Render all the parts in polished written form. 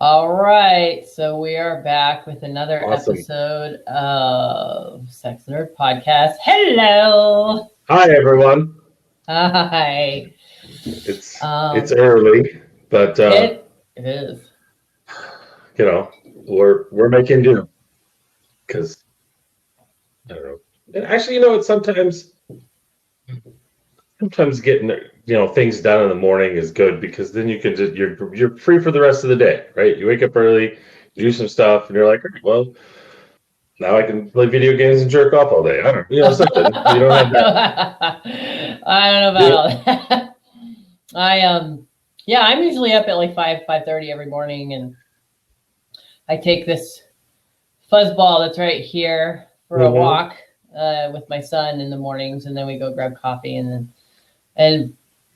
All right, so we are back with another Awesome. episode of Sex Nerd Podcast. Hello. Hi, everyone. Hi. It's Um, early, but it is. we're making do because I don't know. And actually, it's sometimes getting things done in the morning is good because then you can just you're free for the rest of the day, right? You wake up early, you do some stuff, and you're like, "Okay, well, now I can play video games and jerk off all day. I don't, something. You don't have that. I don't know about Yeah. all that. Yeah, I'm usually up at like 5:30 every morning, and I take this fuzzball that's right here for a Mm-hmm. walk with my son in the mornings, and then we go grab coffee, and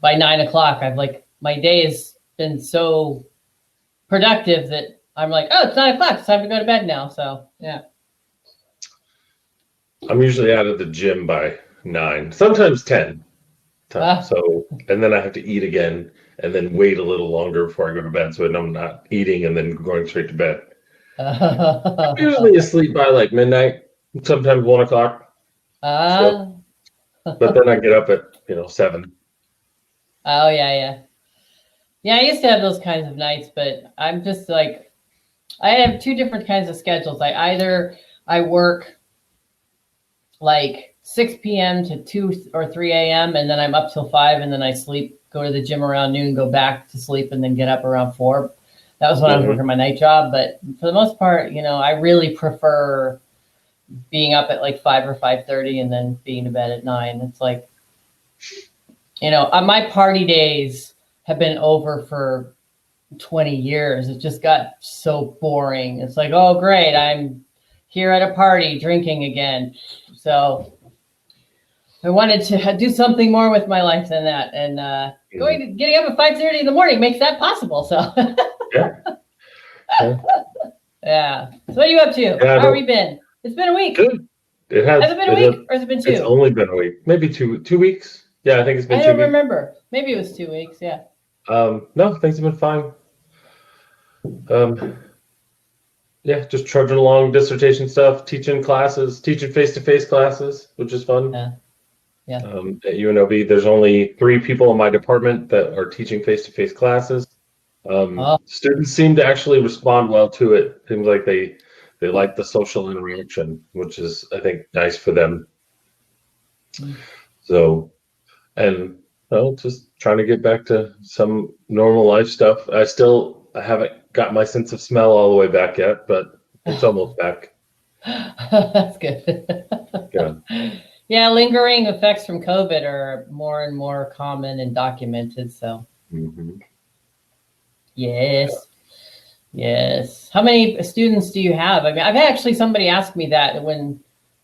by 9 o'clock, I've like my day has been so productive that I'm like, oh, it's 9 o'clock, it's time to go to bed now. So yeah. I'm usually out of the gym by 9, sometimes 10. Ah. So, and then I have to eat again and then wait a little longer before I go to bed so I'm not eating and then going straight to bed. I'm usually asleep by like midnight, sometimes 1 o'clock. So, Ah. but then I get up at, 7. Oh yeah, yeah. Yeah, I used to have those kinds of nights, but I'm just like I have two different kinds of schedules. I work like 6 p.m. to 2 or 3 a.m. and then I'm up till 5 and then I sleep, go to the gym around noon, go back to sleep and then get up around 4. That was when I was Hmm. working my night job, but for the most part, I really prefer being up at like 5 or 5:30 and then being to bed at 9. It's like, my party days have been over for 20 years. It just got so boring. It's like, oh, great, I'm here at a party drinking again. So I wanted to do something more with my life than that. And getting up at 5:30 in the morning makes that possible. So Yeah. Yeah. yeah. So what are you up to? Yeah, How have you been? It's been a week. good. It Has has, it been a it has, week or has it been it's 2? only been a week, maybe 2 weeks. Yeah, I think it's been I two don't weeks. remember. Maybe it was 2 weeks. Yeah. No, things have been fine. Um, yeah, just trudging along dissertation stuff, teaching classes, teaching face-to-face classes, which is fun. Yeah. Yeah. At UNLV, there's only 3 people in my department that are teaching face-to-face classes. Oh. Students seem to actually respond well to it. Seems like they like the social interaction, which is, I think, nice for them. So, and well, just trying to get back to some normal life stuff. I haven't got my sense of smell all the way back yet, but it's almost back. That's good. Yeah. Yeah, lingering effects from COVID are more and more common and documented. So, Hmm. yes, yes. How many students do you have? I mean, I've actually somebody asked me that when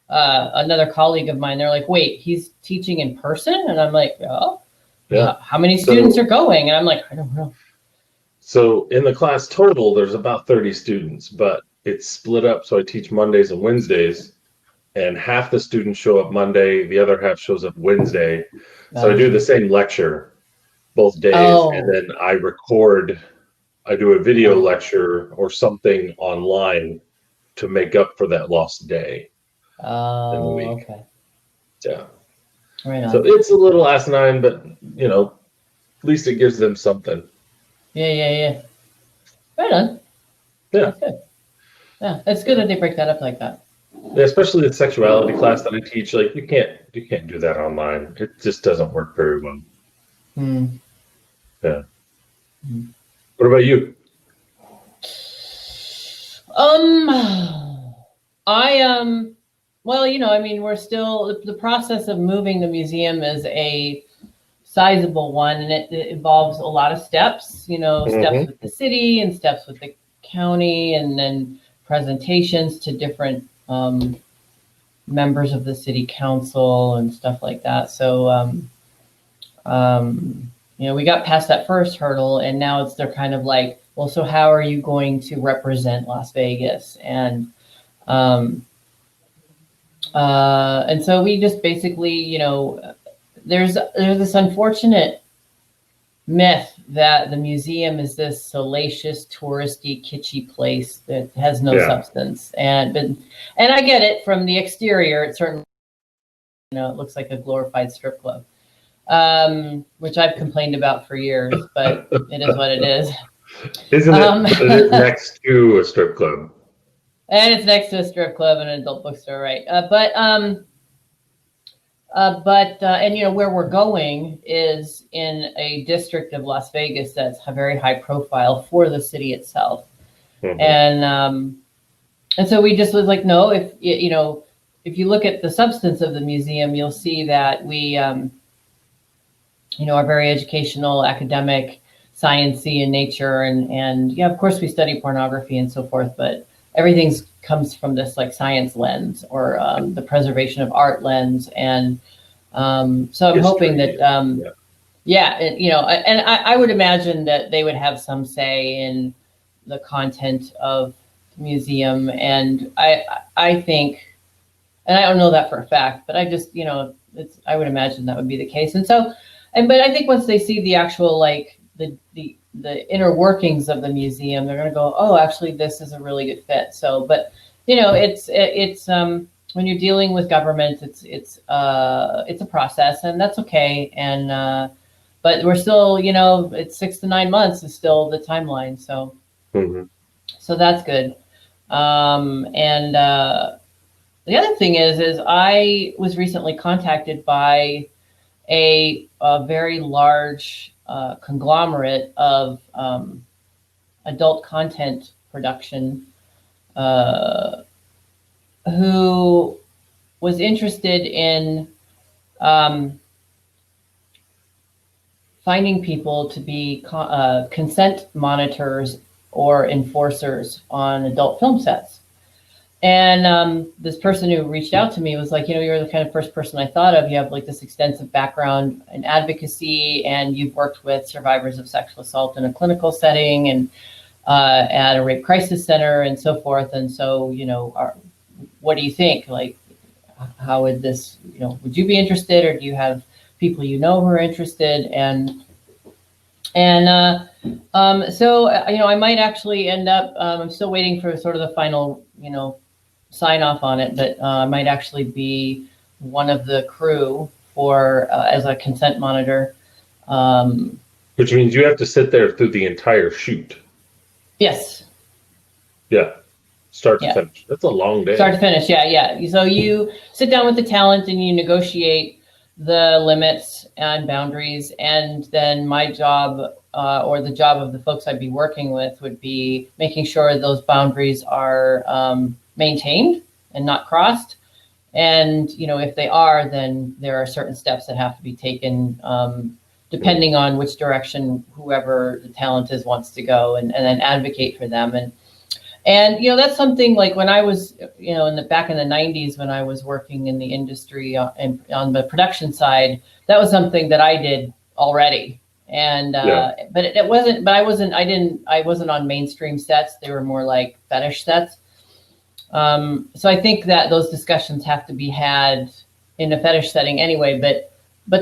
another colleague of mine, they're like, wait, he's teaching in person? And I'm like, oh, Yeah. how many students So, are going? And I'm like, I don't know. so in the class total, there's about 30 students, but it's split up. So I teach Mondays and Wednesdays, and half the students show up Monday, the other half shows up Wednesday. So I do the same lecture both days, and Oh, then I do a video lecture or something online to make up for that lost day in the oh, week. okay. Yeah. Right So on. it's a little asinine, but at least it gives them something. Yeah, yeah, yeah. Right on. Yeah. That's good. Yeah, it's good that they break that up like that. Yeah, especially the sexuality class that I teach, like you can't do that online. It just doesn't work very well. Hmm. Yeah. What about you? Um, I well, I mean, we're still the process of moving the museum is a sizable one, and it involves a lot of steps. Steps Hmm. with the city and steps with the county, and then presentations to different members of the city council and stuff like that. So, we got past that first hurdle, and now they're kind of like, well, so how are you going to represent Las Vegas? Um, and so we just basically, there's this unfortunate myth that the museum is this salacious, touristy, kitschy place that has no substance. And I get it from the exterior. It certainly, it looks like a glorified strip club, which I've complained about for years, but it is what it is. Isn't it? But it is next to a strip club. And it's next to a strip club and an adult bookstore, right? And where we're going is in a district of Las Vegas that's very high profile for the city itself. Mm-hmm. And so we just was like, no, if you look at the substance of the museum, you'll see that we are very educational, academic, sciencey in nature, and yeah, of course we study pornography and so forth, but everything comes from this like science lens or the preservation of art lens. And so I'm hoping that, I would imagine that they would have some say in the content of the museum. And I think, and I don't know that for a fact, but I just, I would imagine that would be the case. And so, but I think once they see the actual, like the inner workings of the museum, they're going to go, oh, actually, this is a really good fit. So, but it's when you're dealing with government, it's a process, and that's okay. And but we're still, it's 6 to 9 months is still the timeline. So, so that's good. And the other thing is I was recently contacted by a very large conglomerate of adult content production who was interested in finding people to be consent monitors or enforcers on adult film sets. And this person who reached out to me was like, you're the kind of first person I thought of. You have like this extensive background in advocacy, and you've worked with survivors of sexual assault in a clinical setting and at a rape crisis center and so forth. And so, what do you think? Like, how would this, would you be interested, or do you have people who are interested? So, I might actually end up, I'm still waiting for sort of the final, sign off on it, but I might actually be one of the crew for as a consent monitor. Which means you have to sit there through the entire shoot. Yes. Yeah. Start to finish. That's a long day. Start to finish. Yeah. So you sit down with the talent and you negotiate the limits and boundaries. And then my job or the job of the folks I'd be working with would be making sure those boundaries are maintained and not crossed. And, if they are, then there are certain steps that have to be taken depending on which direction whoever the talent is wants to go, and then advocate for them. And that's something like when I was, back in the 90s, when I was working in the industry on the production side, that was something that I did already. And, but I wasn't on mainstream sets. They were more like fetish sets. So I think that those discussions have to be had in a fetish setting anyway, but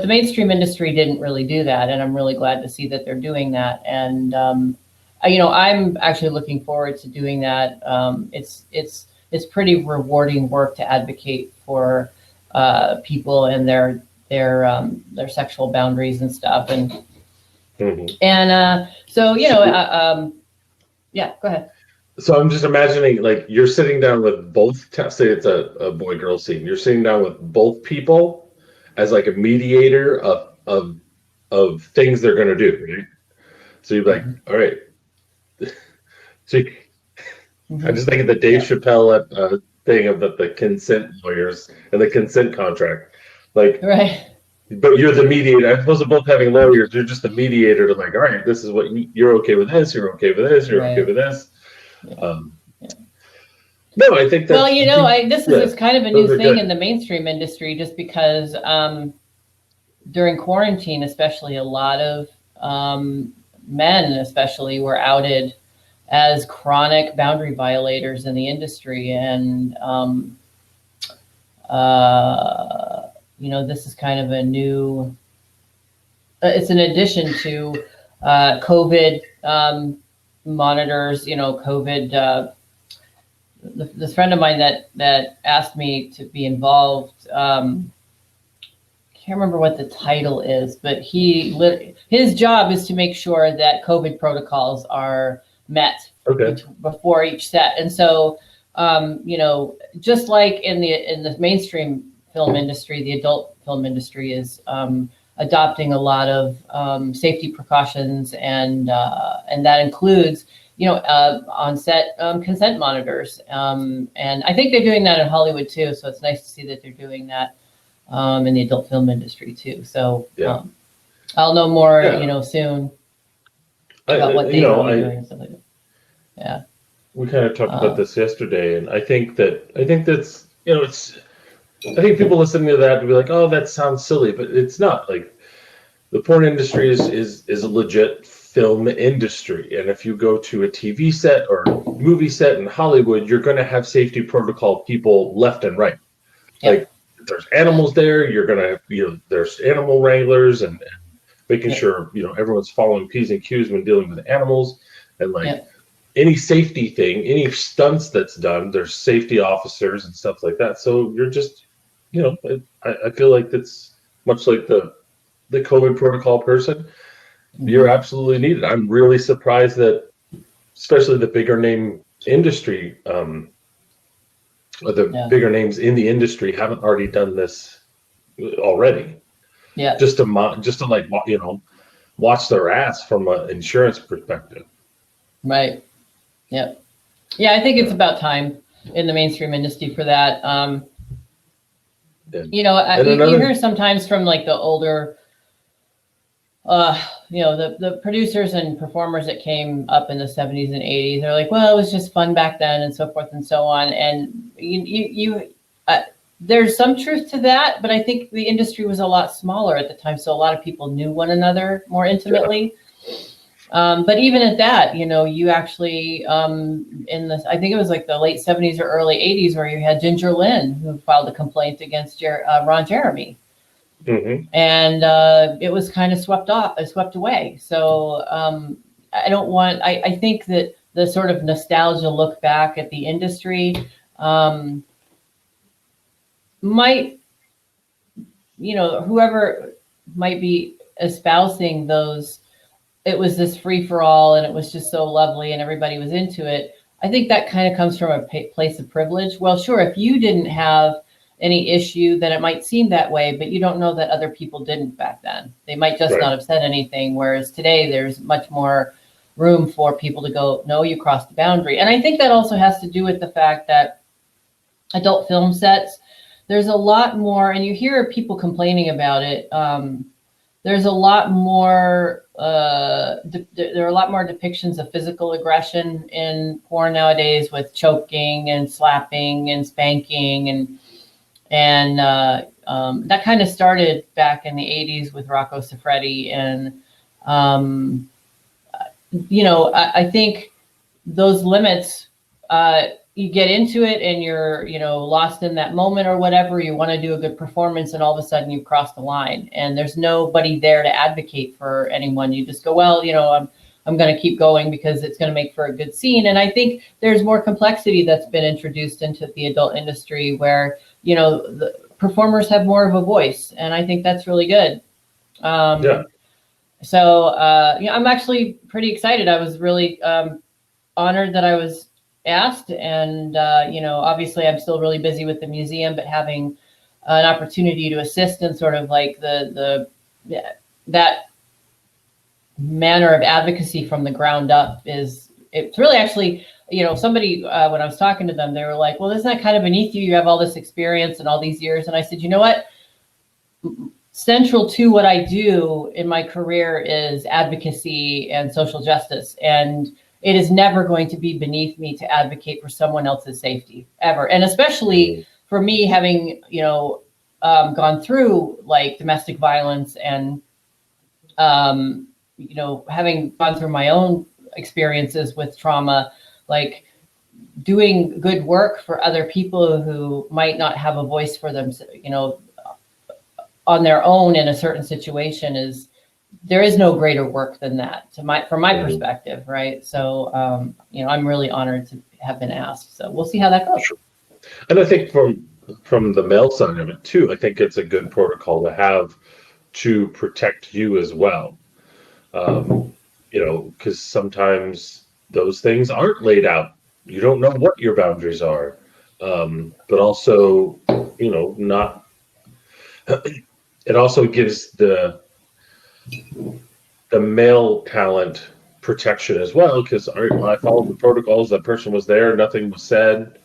the mainstream industry didn't really do that. And I'm really glad to see that they're doing that. And, I'm actually looking forward to doing that. It's pretty rewarding work to advocate for people and their sexual boundaries and stuff. And so yeah, go ahead. So I'm just imagining, like, you're sitting down with both, say it's a boy-girl scene. You're sitting down with both people as like a mediator of things they're going to do, right? So you're like, all right. So I just think of the Dave Chappelle thing of the consent lawyers and the consent contract, like, right. But you're the mediator. As opposed to both having lawyers, you're just the mediator to like, all right, this is what you're okay with this, you're okay with this, you're okay with this. No, I think that. Well, this is kind of a new thing in the mainstream industry, just because during quarantine, especially, a lot of men, especially, were outed as chronic boundary violators in the industry, and this is kind of a new it's an addition to COVID monitors, COVID. This friend of mine that asked me to be involved, can't remember what the title is, but his job is to make sure that COVID protocols are met before each set. And so, just like in the mainstream film industry, the adult film industry is adopting a lot of safety precautions, and that includes on set consent monitors. And I think they're doing that in Hollywood too. So it's nice to see that they're doing that in the adult film industry too. So I'll know more, soon about what they're doing and stuff like that. Yeah. We kind of talked about this yesterday, and I think that's, I think people listening to that would be like, oh, that sounds silly, but it's not. Like, the porn industry is a legit film industry, and if you go to a TV set or movie set in Hollywood, you're going to have safety protocol people left and right. Yep. Like, if there's animals there, you're going to, there's animal wranglers and making sure, everyone's following P's and Q's when dealing with animals, and any safety thing, any stunts that's done, there's safety officers and stuff like that. So you're just, I feel like that's much like the COVID protocol person. You're absolutely needed. I'm really surprised that, especially the bigger name industry, or the bigger names in the industry haven't already done this already. Yeah. Just to like, watch their ass from an insurance perspective. Right. Yep. Yeah, I think it's about time in the mainstream industry for that. You hear sometimes from like the older, the producers and performers that came up in the 70s and 80s. They're like, well, it was just fun back then, and so forth and so on. And there's some truth to that, but I think the industry was a lot smaller at the time, so a lot of people knew one another more intimately. But even at that, you actually, I think it was like the late 70s or early 80s, where you had Ginger Lynn, who filed a complaint against Ron Jeremy. Mm-hmm. And it was kind of swept away. So I think that the sort of nostalgia look back at the industry might, whoever might be espousing those, it was this free for all and it was just so lovely and everybody was into it. I think that kind of comes from a place of privilege. Well, sure, if you didn't have any issue, then it might seem that way, but you don't know that other people didn't back then. They might just not have said anything. Whereas today there's much more room for people to go, no, you crossed the boundary. And I think that also has to do with the fact that adult film sets, there's a lot more, and you hear people complaining about it. There's a lot more, there are a lot more depictions of physical aggression in porn nowadays, with choking and slapping and spanking, and that kind of started back in the 80s with Rocco Siffredi. And, I think those limits, you get into it and you're, lost in that moment or whatever, you want to do a good performance, and all of a sudden you've crossed the line and there's nobody there to advocate for anyone. You just go, well, I'm going to keep going because it's going to make for a good scene. And I think there's more complexity that's been introduced into the adult industry where, the performers have more of a voice. And I think that's really good. So, I'm actually pretty excited. I was really honored that I was asked, and obviously I'm still really busy with the museum, but having an opportunity to assist in sort of like that manner of advocacy from the ground up it's really actually, somebody when I was talking to them, they were like, well, isn't that kind of beneath you? You have all this experience and all these years. And I said, you know what? Central to what I do in my career is advocacy and social justice, and it is never going to be beneath me to advocate for someone else's safety, ever. And especially for me, having, gone through like domestic violence and, having gone through my own experiences with trauma, like doing good work for other people who might not have a voice for them, on their own in a certain situation is there is no greater work than that from my Mhm. perspective, right? So, I'm really honored to have been asked. So we'll see how that goes. And I think from the male side of it too, I think it's a good protocol to have to protect you as well. Because sometimes those things aren't laid out. You don't know what your boundaries are. But also, not, it also gives the male talent protection as well, because I followed the protocols, that person was there, nothing was said.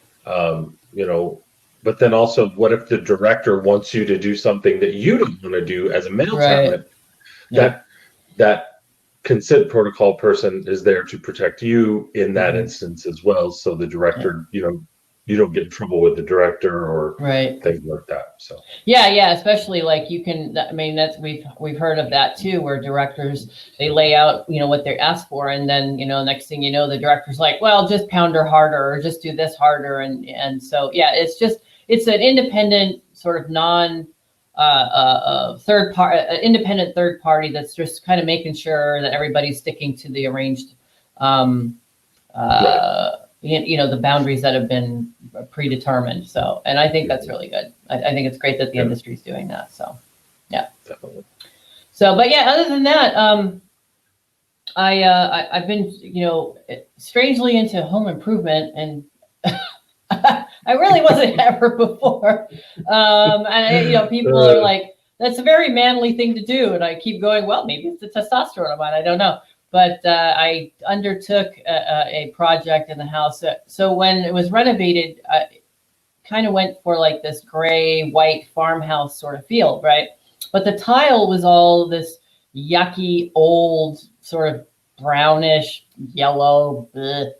But then also, what if the director wants you to do something that you don't want to do as a male Right. talent? Yeah. That consent protocol person is there to protect you in that Mhm. instance as well, so the Yeah. director, you don't get in trouble with the director or Right. things like that. So Yeah, especially like you can. I mean, that's we've heard of that too, where directors they lay out what they're asked for, and then next thing you know, the director's like, well, just pound her harder or just do this harder, and so yeah, it's an independent sort of non independent third party that's just kind of making sure that everybody's sticking to the arranged um, right. the boundaries that have been predetermined. So, and I think that's really good. I think it's great that the Yeah, industry is doing that. So, yeah. definitely. So, but yeah, other than that, I've been strangely into home improvement, and I really wasn't ever before. People are like, that's a very manly thing to do, and I keep going, well, maybe it's the testosterone of mine. I don't know. But I undertook a project in the house. So when it was renovated, I kind of went for like this gray, white farmhouse sort of feel, right? But the tile was all this yucky, old, sort of brownish, yellow, bleh,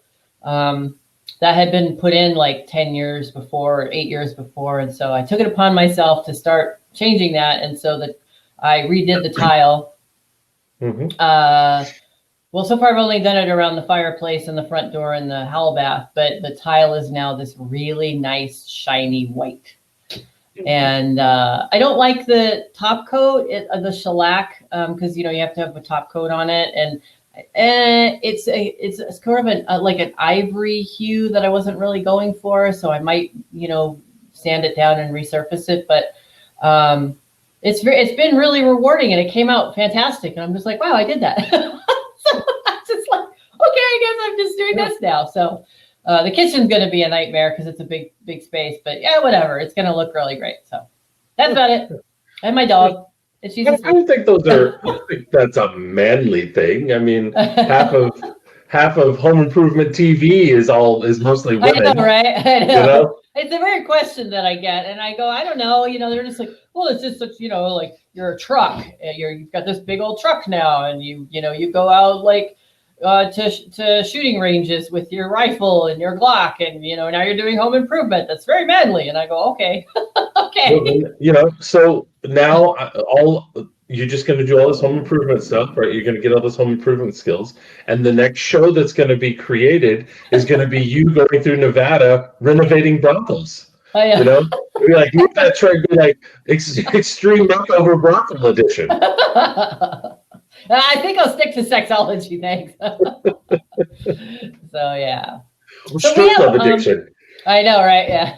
that had been put in like 10 years before, or 8 years before. And so I took it upon myself to start changing that. And so that I redid the tile. Hmm. Well, so far I've only done it around the fireplace and the front door and the howell bath, but the tile is now this really nice, shiny white. And I don't like the top coat, the shellac, because you have to have a top coat on it, and it's sort of like an ivory hue that I wasn't really going for, so I might sand it down and resurface it, but it's been really rewarding, and it came out fantastic, and I'm just like, wow, I did that. So I'm just like, okay, I guess I'm just doing this now. So the kitchen's going to be a nightmare because it's a big space, but yeah, whatever. It's going to look really great. So that's about it. And my dog, and she's I asleep. don't think I don't think that's a manly thing. I mean, half of home improvement TV is mostly I know, women, right? I you know. know? It's a very question that I get, and I go, I don't know. They're just like, well, it's just such, like you're a truck. You've got this big old truck now, and you go out like to shooting ranges with your rifle and your Glock, and now you're doing home improvement. That's very manly. And I go, okay, okay. So now you're just going to do all this home improvement stuff, right? You're going to get all this home improvement skills, and the next show that's going to be created is going to be you going through Nevada renovating brothels. I You know, be like, move that truck, be like extreme makeover brothel edition. I think I'll stick to sexology, thanks. So yeah. So we Strip have club addiction, I know, right? Yeah.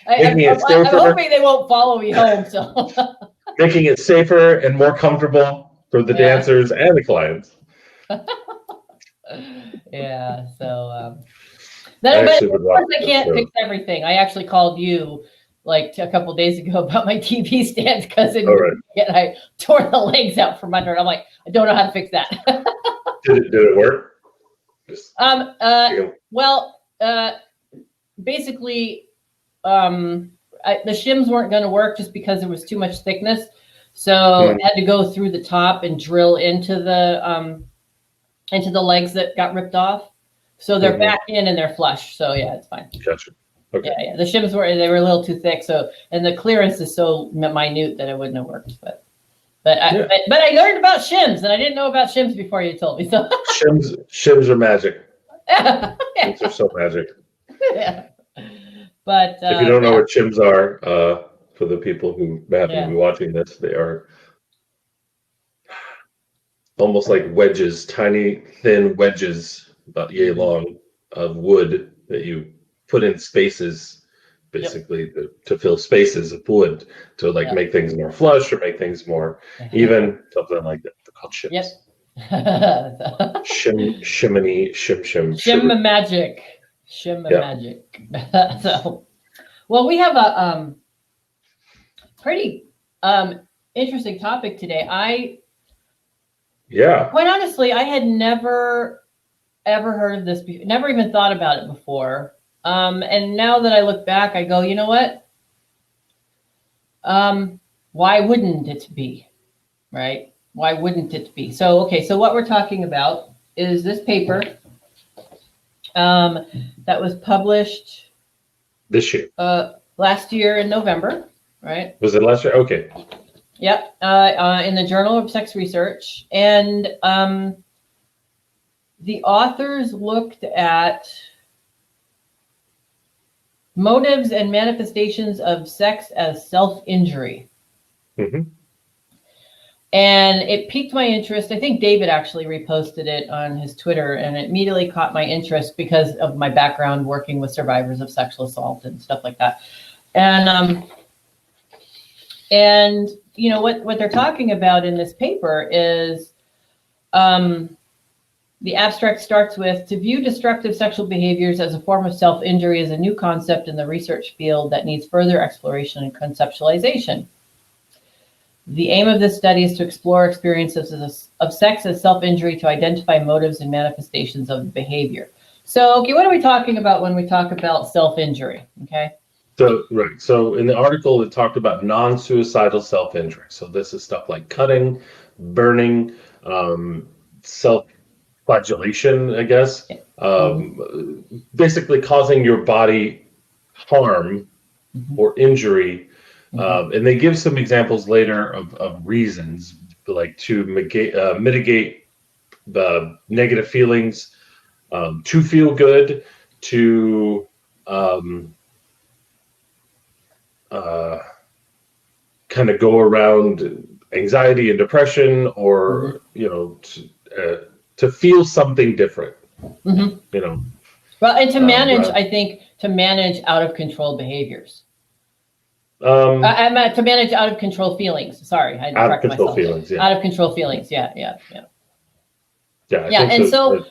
making it I'm safer, hoping they won't follow me home. So making it safer and more comfortable for the yeah, dancers and the clients. yeah. So I but actually of would watch course I this can't fix show. everything. I actually called you like a couple days ago about my TV stand because All right. I tore the legs out from under it. I'm like, I don't know how to fix that. Did it work? Just, um. you know, Well. Basically, the shims weren't going to work just because there was too much thickness. So I had to go through the top and drill into the legs that got ripped off. So they're back in and they're flush. So yeah, it's fine. Gotcha. Okay. Yeah. The shims were a little too thick. So and the clearance is so minute that it wouldn't have worked. But I learned about shims and I didn't know about shims before you told me. So Shims are magic. yeah. Shims are so magic. Yeah. But If you don't know what shims are, for the people who happen to be watching this, they are almost like wedges, tiny thin wedges about yay long of wood that you put in spaces, basically to fill spaces of wood to like Yep. make things more flush or make things more even, something like that. They're called shims. Yep. Shimmy, shim. Shim magic. Shim Yeah. magic. So, well, we have a pretty interesting topic today. Quite honestly, I had never ever heard of this before, never even thought about it before. And now that I look back, I go, you know what? Why wouldn't it be? Right? Why wouldn't it be? So, okay, so what we're talking about is this paper that was published this year. Last year in November, right? Was it last year? Okay. Yep, in the Journal of Sex Research. And the authors looked at motives and manifestations of sex as self-injury. Mm-hmm. And it piqued my interest. I think David actually reposted it on his Twitter, and it immediately caught my interest because of my background working with survivors of sexual assault and stuff like that. And you know what they're talking about in this paper is the abstract starts with, to view destructive sexual behaviors as a form of self-injury is a new concept in the research field that needs further exploration and conceptualization. The aim of this study is to explore experiences of sex as self-injury to identify motives and manifestations of the behavior. So, okay, what are we talking about when we talk about self-injury? Okay. So, right. So in the article, it talked about non-suicidal self-injury. So this is stuff like cutting, burning, self-flagellation, I guess. Basically causing your body harm or injury. And they give some examples later of reasons, like to mitigate the negative feelings, to feel good, to kind of go around anxiety and depression, or you know, to feel something different. You know. Well, and to manage, I think, to manage out of control behaviors. To manage out of control feelings. Sorry, I out of control feelings. Yeah. Out of control feelings. Yeah. Yeah. And so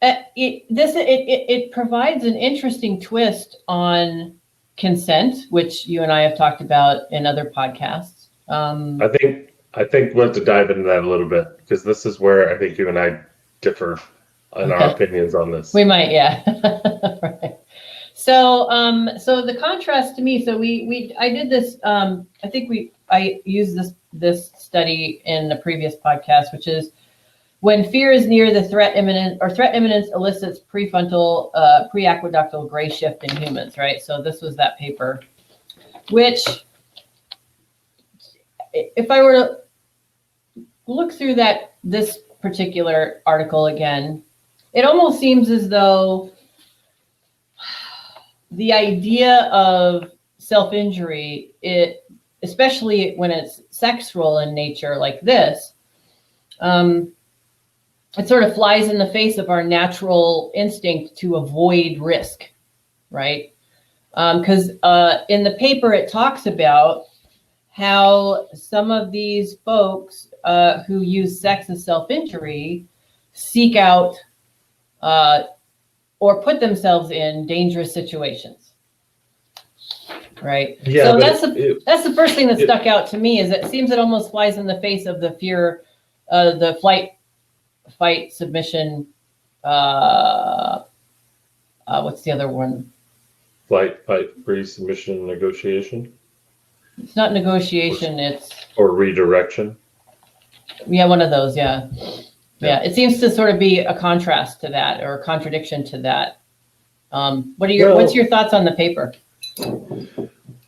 it provides an interesting twist on consent, which you and I have talked about in other podcasts. I think we'll have to dive into that a little bit, because this is where I think you and I differ in our opinions on this. We might, yeah. Right. So, so the contrast to me, so I did this, I think I used this study in the previous podcast, which is when fear is near the threat imminence elicits prefrontal, preaqueductal gray shift in humans, right? So this was that paper, which if I were to look through this particular article again, it almost seems as though the idea of self-injury, especially when it's sexual in nature like this, it sort of flies in the face of our natural instinct to avoid risk, right? Because in the paper, it talks about how some of these folks who use sex as self-injury seek out or put themselves in dangerous situations, right? Yeah, so that's the first thing that stuck out to me, is it seems it almost flies in the face of the fear, the fight, submission. What's the other one? Fight, freeze, submission, negotiation. It's not negotiation. Or redirection. Yeah, one of those. Yeah. It seems to sort of be a contrast to that, or a contradiction to that. What's your thoughts on the paper?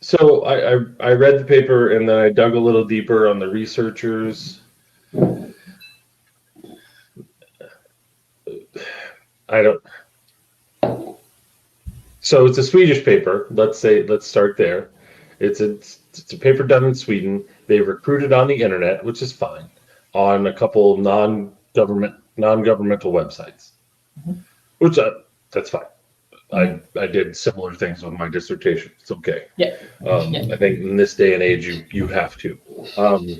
So I read the paper, and then I dug a little deeper on the researchers. So it's a Swedish paper. Let's start there. It's a paper done in Sweden. They recruited on the internet, which is fine. on a couple non-governmental websites, which that's fine. I did similar things with my dissertation. It's okay. Yeah. I think in this day and age, you have to.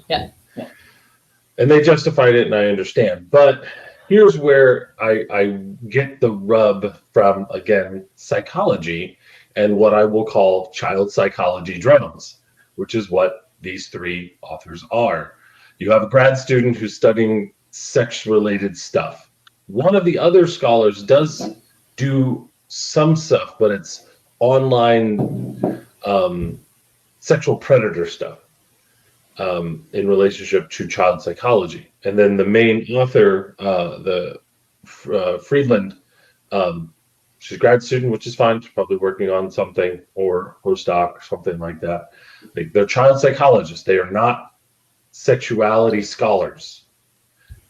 Yeah. And they justified it, and I understand. But here's where I get the rub from, again, psychology and what I will call child psychology drones, which is what these three authors are. You have a grad student who's studying sex-related stuff. One of the other scholars does do some stuff, but it's online sexual predator stuff in relationship to child psychology. And then the main author, Friedland, she's a grad student, which is fine. She's probably working on something or postdoc or something like that. They're child psychologists. They are not sexuality scholars.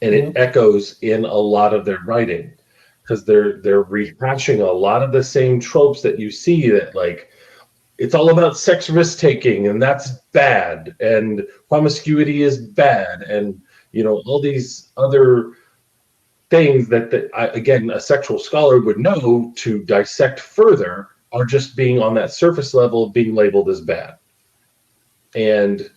And it echoes in a lot of their writing, because they're rehashing a lot of the same tropes that you see, that like it's all about sex risk taking and that's bad, and promiscuity is bad, and all these other things that again, a sexual scholar would know to dissect further, are just being on that surface level, being labeled as bad. And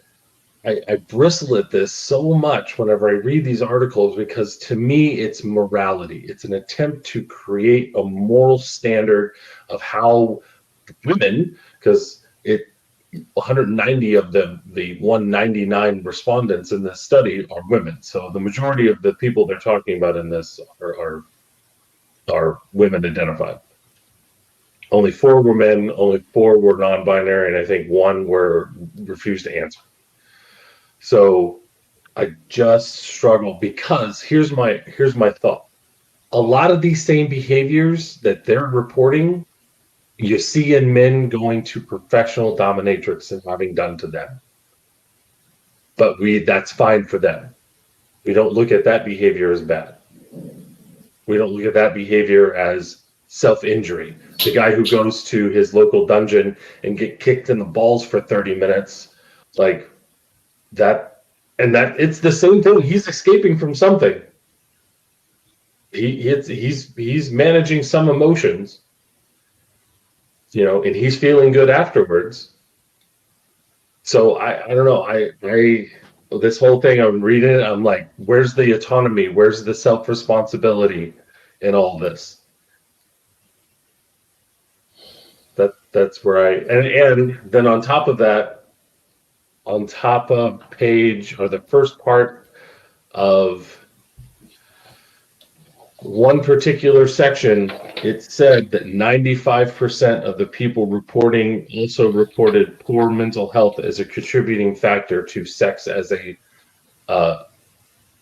I bristle at this so much whenever I read these articles, because to me, it's morality. It's an attempt to create a moral standard of how women, because 190 of the 199 respondents in this study are women. So the majority of the people they're talking about in this are women identified. Only 4 were men, only 4 were non-binary, and I think 1 refused to answer. So I just struggle, because here's my thought. A lot of these same behaviors that they're reporting, you see in men going to professional dominatrix and having done to them. But that's fine for them. We don't look at that behavior as bad. We don't look at that behavior as self-injury. The guy who goes to his local dungeon and get kicked in the balls for 30 minutes, like that, and that it's the same thing. He's escaping from something. He's managing some emotions, and he's feeling good afterwards. So I don't know. I this whole thing, I'm reading it, I'm like, where's the autonomy? Where's the self-responsibility in all this? That's where and then on top of that, on top of page, or the first part of one particular section, it said that 95% of the people reporting also reported poor mental health as a contributing factor to sex as a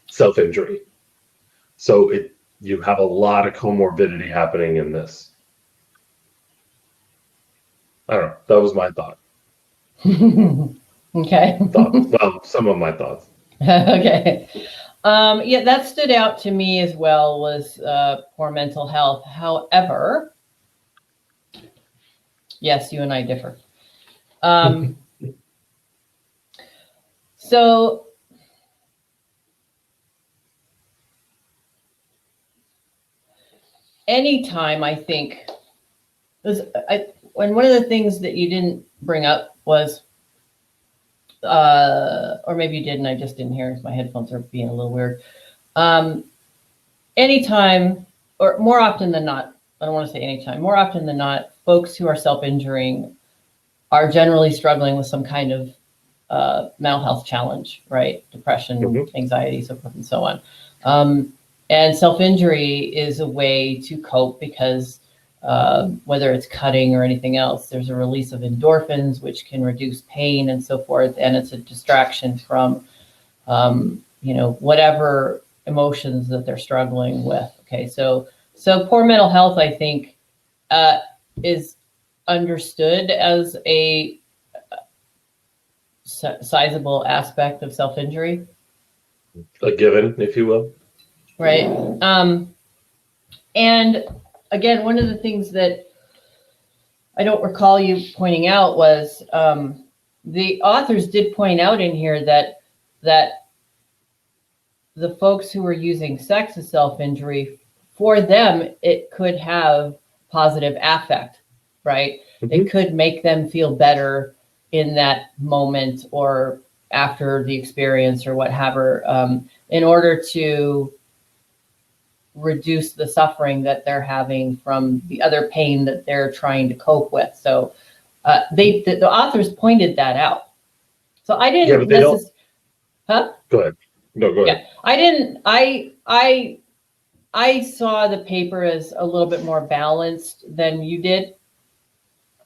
self-injury. So you have a lot of comorbidity happening in this. I don't know. That was my thought. Okay. Well, some of my thoughts. Okay. Yeah, that stood out to me as well, was poor mental health. However, yes, you and I differ. So anytime, I think, and one of the things that you didn't bring up was, or maybe you did and I just didn't hear, my headphones are being a little weird. Anytime, or more often than not, I don't want to say anytime, more often than not, folks who are self-injuring are generally struggling with some kind of mental health challenge, right? Depression, anxiety, so forth and so on. And self-injury is a way to cope, because whether it's cutting or anything else, there's a release of endorphins, which can reduce pain and so forth. And it's a distraction from, whatever emotions that they're struggling with. Okay. So poor mental health, I think, is understood as a sizable aspect of self-injury. A given, if you will. Right. And again, one of the things that I don't recall you pointing out was the authors did point out in here that the folks who are using sex as self-injury, for them, it could have positive affect, right? It could make them feel better in that moment or after the experience or whatever, in order to reduce the suffering that they're having from the other pain that they're trying to cope with. So the authors pointed that out. So I didn't. Yeah, but they don't. Huh? Go ahead. No, go ahead. Yeah, I didn't. I saw the paper as a little bit more balanced than you did,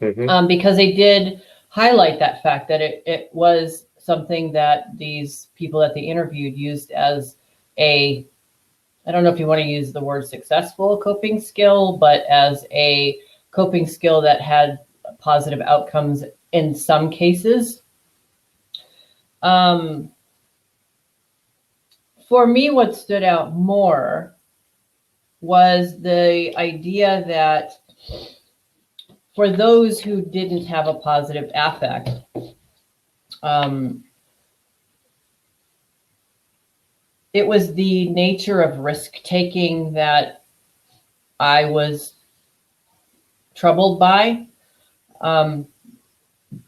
because they did highlight that fact that it was something that these people that they interviewed used as a, I don't know if you want to use the word successful coping skill, but as a coping skill that had positive outcomes in some cases. For me, what stood out more was the idea that for those who didn't have a positive affect, it was the nature of risk-taking that I was troubled by,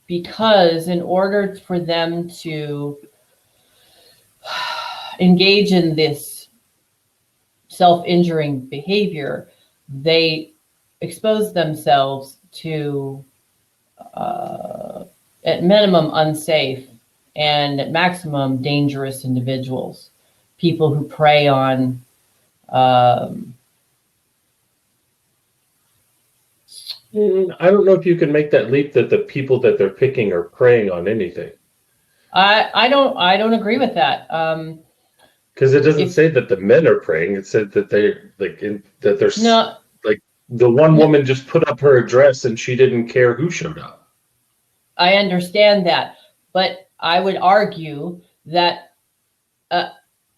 because in order for them to engage in this self-injuring behavior, they expose themselves to, at minimum, unsafe and at maximum dangerous individuals, people who prey on I don't know if you can make that leap that the people that they're picking are preying on anything. I don't agree with that. Because it doesn't say that the men are praying. It said that they're No, like the one woman just put up her address and she didn't care who showed up. I understand that, but I would argue that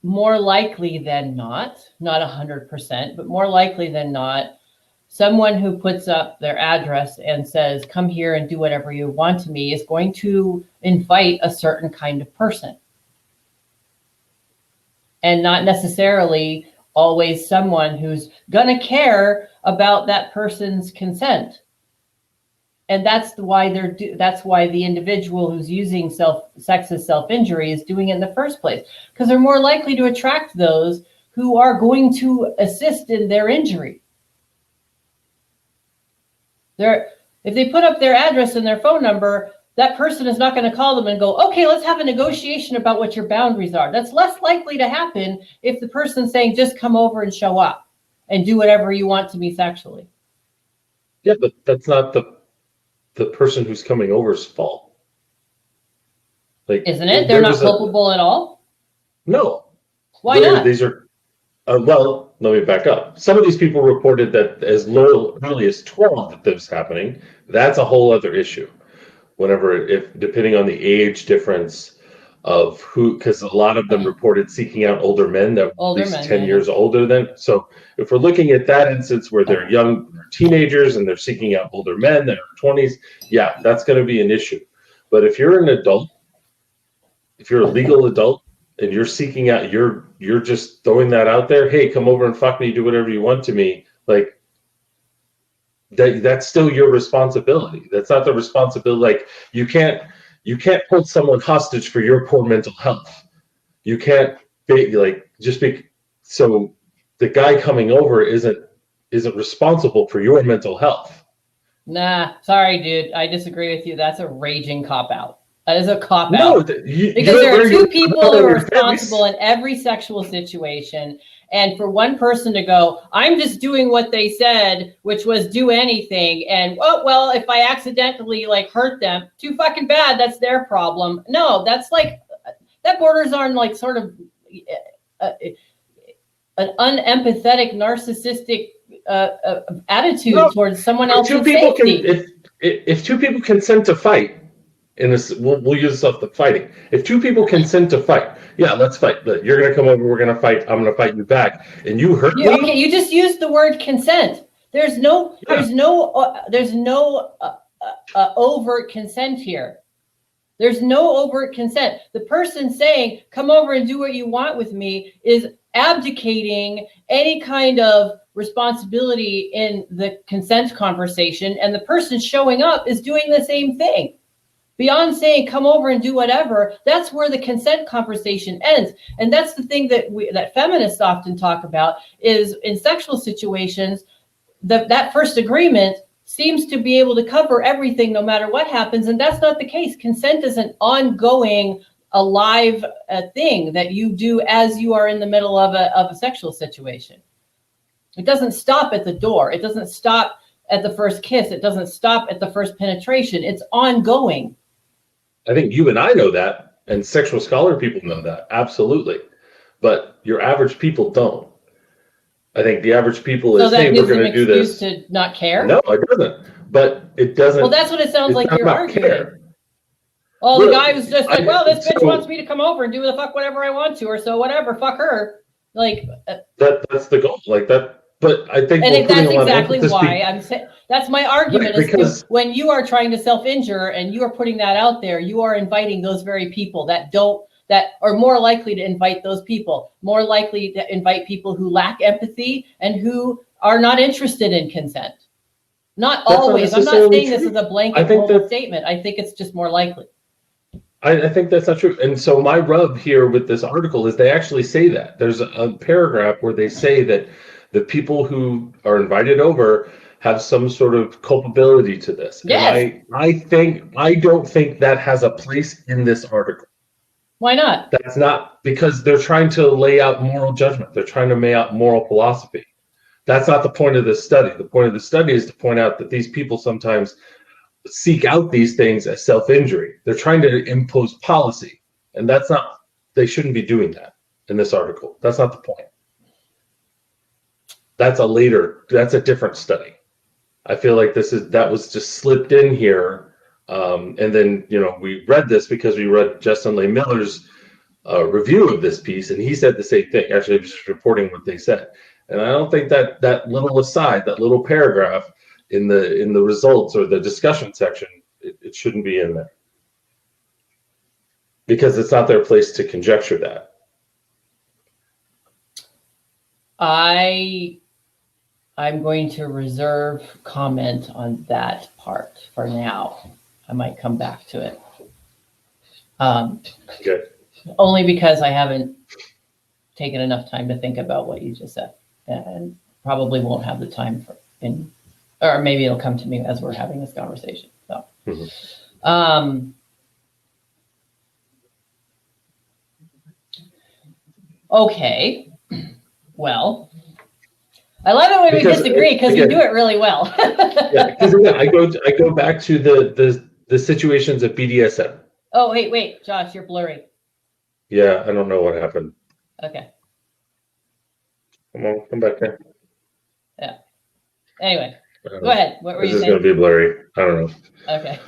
more likely than not 100%, but more likely than not, someone who puts up their address and says, come here and do whatever you want to me, is going to invite a certain kind of person. And not necessarily always someone who's going to care about that person's consent. And that's why the individual who's using sex as self-injury is doing it in the first place, because they're more likely to attract those who are going to assist in their injury. If they put up their address and their phone number, that person is not going to call them and go, okay, let's have a negotiation about what your boundaries are. That's less likely to happen if the person's saying, just come over and show up and do whatever you want to me sexually. Yeah, but that's not the person who's coming over's fault. Like, isn't it? They're not culpable at all? No. Why not? These are, well, let me back up. Some of these people reported that as early as 12 that this was happening. That's a whole other issue. Depending on the age difference of who, because a lot of them reported seeking out older men that were at least 10 years older than. So if we're looking at that instance where they're young, they're teenagers, and they're seeking out older men that are 20s, yeah, that's going to be an issue. But if you're an adult, if you're a legal adult, and you're seeking out, you're just throwing that out there, hey, come over and fuck me, do whatever you want to me, like, that's still your responsibility. That's not the responsibility. Like, you can't hold someone hostage for your poor mental health. You can't so the guy coming over isn't responsible for your mental health. Nah, sorry, dude. I disagree with you. That's a raging cop-out. That is a cop-out. No, because there are two people who are responsible in every sexual situation. And for one person to go, I'm just doing what they said, which was do anything. And, oh, well, if I accidentally hurt them, too fucking bad. That's their problem. No, that's that borders on sort of an unempathetic, narcissistic attitude towards someone else's safety. If two people consent to fight, in this, we'll use this off the fighting. If two people consent to fight, yeah, let's fight. You're going to come over, we're going to fight, I'm going to fight you back, and you hurt me. Okay, you just used the word consent. There's no overt consent here. There's no overt consent. The person saying, come over and do what you want with me, is abdicating any kind of responsibility in the consent conversation. And the person showing up is doing the same thing. Beyond saying, come over and do whatever, that's where the consent conversation ends. And that's the thing that feminists often talk about, is in sexual situations, that first agreement seems to be able to cover everything no matter what happens. And that's not the case. Consent is an ongoing, alive thing that you do as you are in the middle of a sexual situation. It doesn't stop at the door. It doesn't stop at the first kiss. It doesn't stop at the first penetration. It's ongoing. I think you and I know that, and sexual scholar people know that, absolutely. But your average people don't. I think the average people is, hey, we're going to do this. To not care? No, it doesn't. But it doesn't. Well, that's what it sounds like you're arguing. Care. Oh, the guy was just like, well, this bitch wants me to come over and do the fuck whatever I want to, or so whatever, fuck her. Like that's the goal, like that. But I think, and that's exactly why I'm saying, that's my argument, right, is when you are trying to self-injure and you are putting that out there, you are inviting those very people that are more likely to invite those people, more likely to invite people who lack empathy and who are not interested in consent. Not always. I'm not saying this is a blanket statement. I think it's just more likely. I think that's not true. And so my rub here with this article is they actually say that. There's a paragraph where they say that the people who are invited over have some sort of culpability to this. Yes. And I don't think that has a place in this article. Why not? That's not, because they're trying to lay out moral judgment. They're trying to lay out moral philosophy. That's not the point of this study. The point of the study is to point out that these people sometimes seek out these things as self-injury. They're trying to impose policy. And they shouldn't be doing that in this article. That's not the point. That's a different study. I feel like that was just slipped in here. And then, we read this because we read Justin Lay Miller's review of this piece, and he said the same thing. Actually, just reporting what they said. And I don't think that little aside, that little paragraph in the results or the discussion section, it shouldn't be in there. Because it's not their place to conjecture that. I'm going to reserve comment on that part for now. I might come back to it. Okay. Only because I haven't taken enough time to think about what you just said, and probably won't have the time or maybe it'll come to me as we're having this conversation. So, okay. Well, I love it when we disagree because we do it really well. Yeah, because I go back to the situations of BDSM. Oh, wait, Josh, you're blurry. Yeah, I don't know what happened. Okay. Come back there. Yeah. Anyway, go ahead. What were you saying? This is going to be blurry. I don't know. Okay.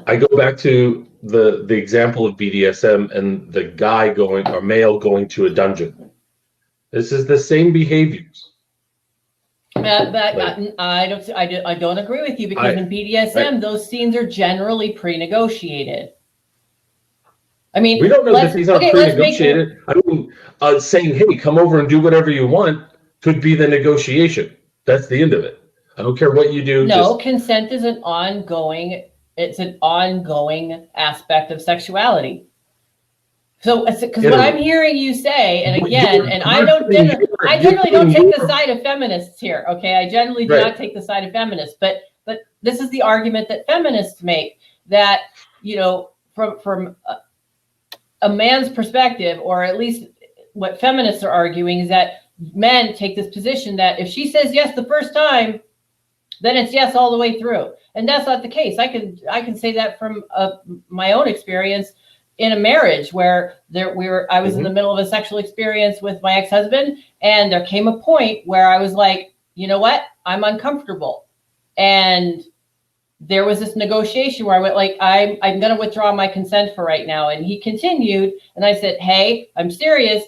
I go back to the example of BDSM and the guy male going to a dungeon. This is the same behaviors. I don't agree with you, because in BDSM, those scenes are generally pre-negotiated. I mean, we don't know that these are pre-negotiated. I mean, saying, "Hey, come over and do whatever you want," could be the negotiation. That's the end of it. I don't care what you do. No, consent is an ongoing aspect of sexuality. So, because what I'm hearing you say, and again, and I generally don't take the side of feminists here. Okay, I generally do not take the side of feminists, but this is the argument that feminists make, that from a man's perspective, or at least what feminists are arguing, is that men take this position that if she says yes the first time, then it's yes all the way through, and that's not the case. I can say that from my own experience in a marriage where I was in the middle of a sexual experience with my ex-husband, and there came a point where I was like, you know what, I'm uncomfortable, and there was this negotiation where I went like, I'm going to withdraw my consent for right now. And he continued, and I said, hey, I'm serious.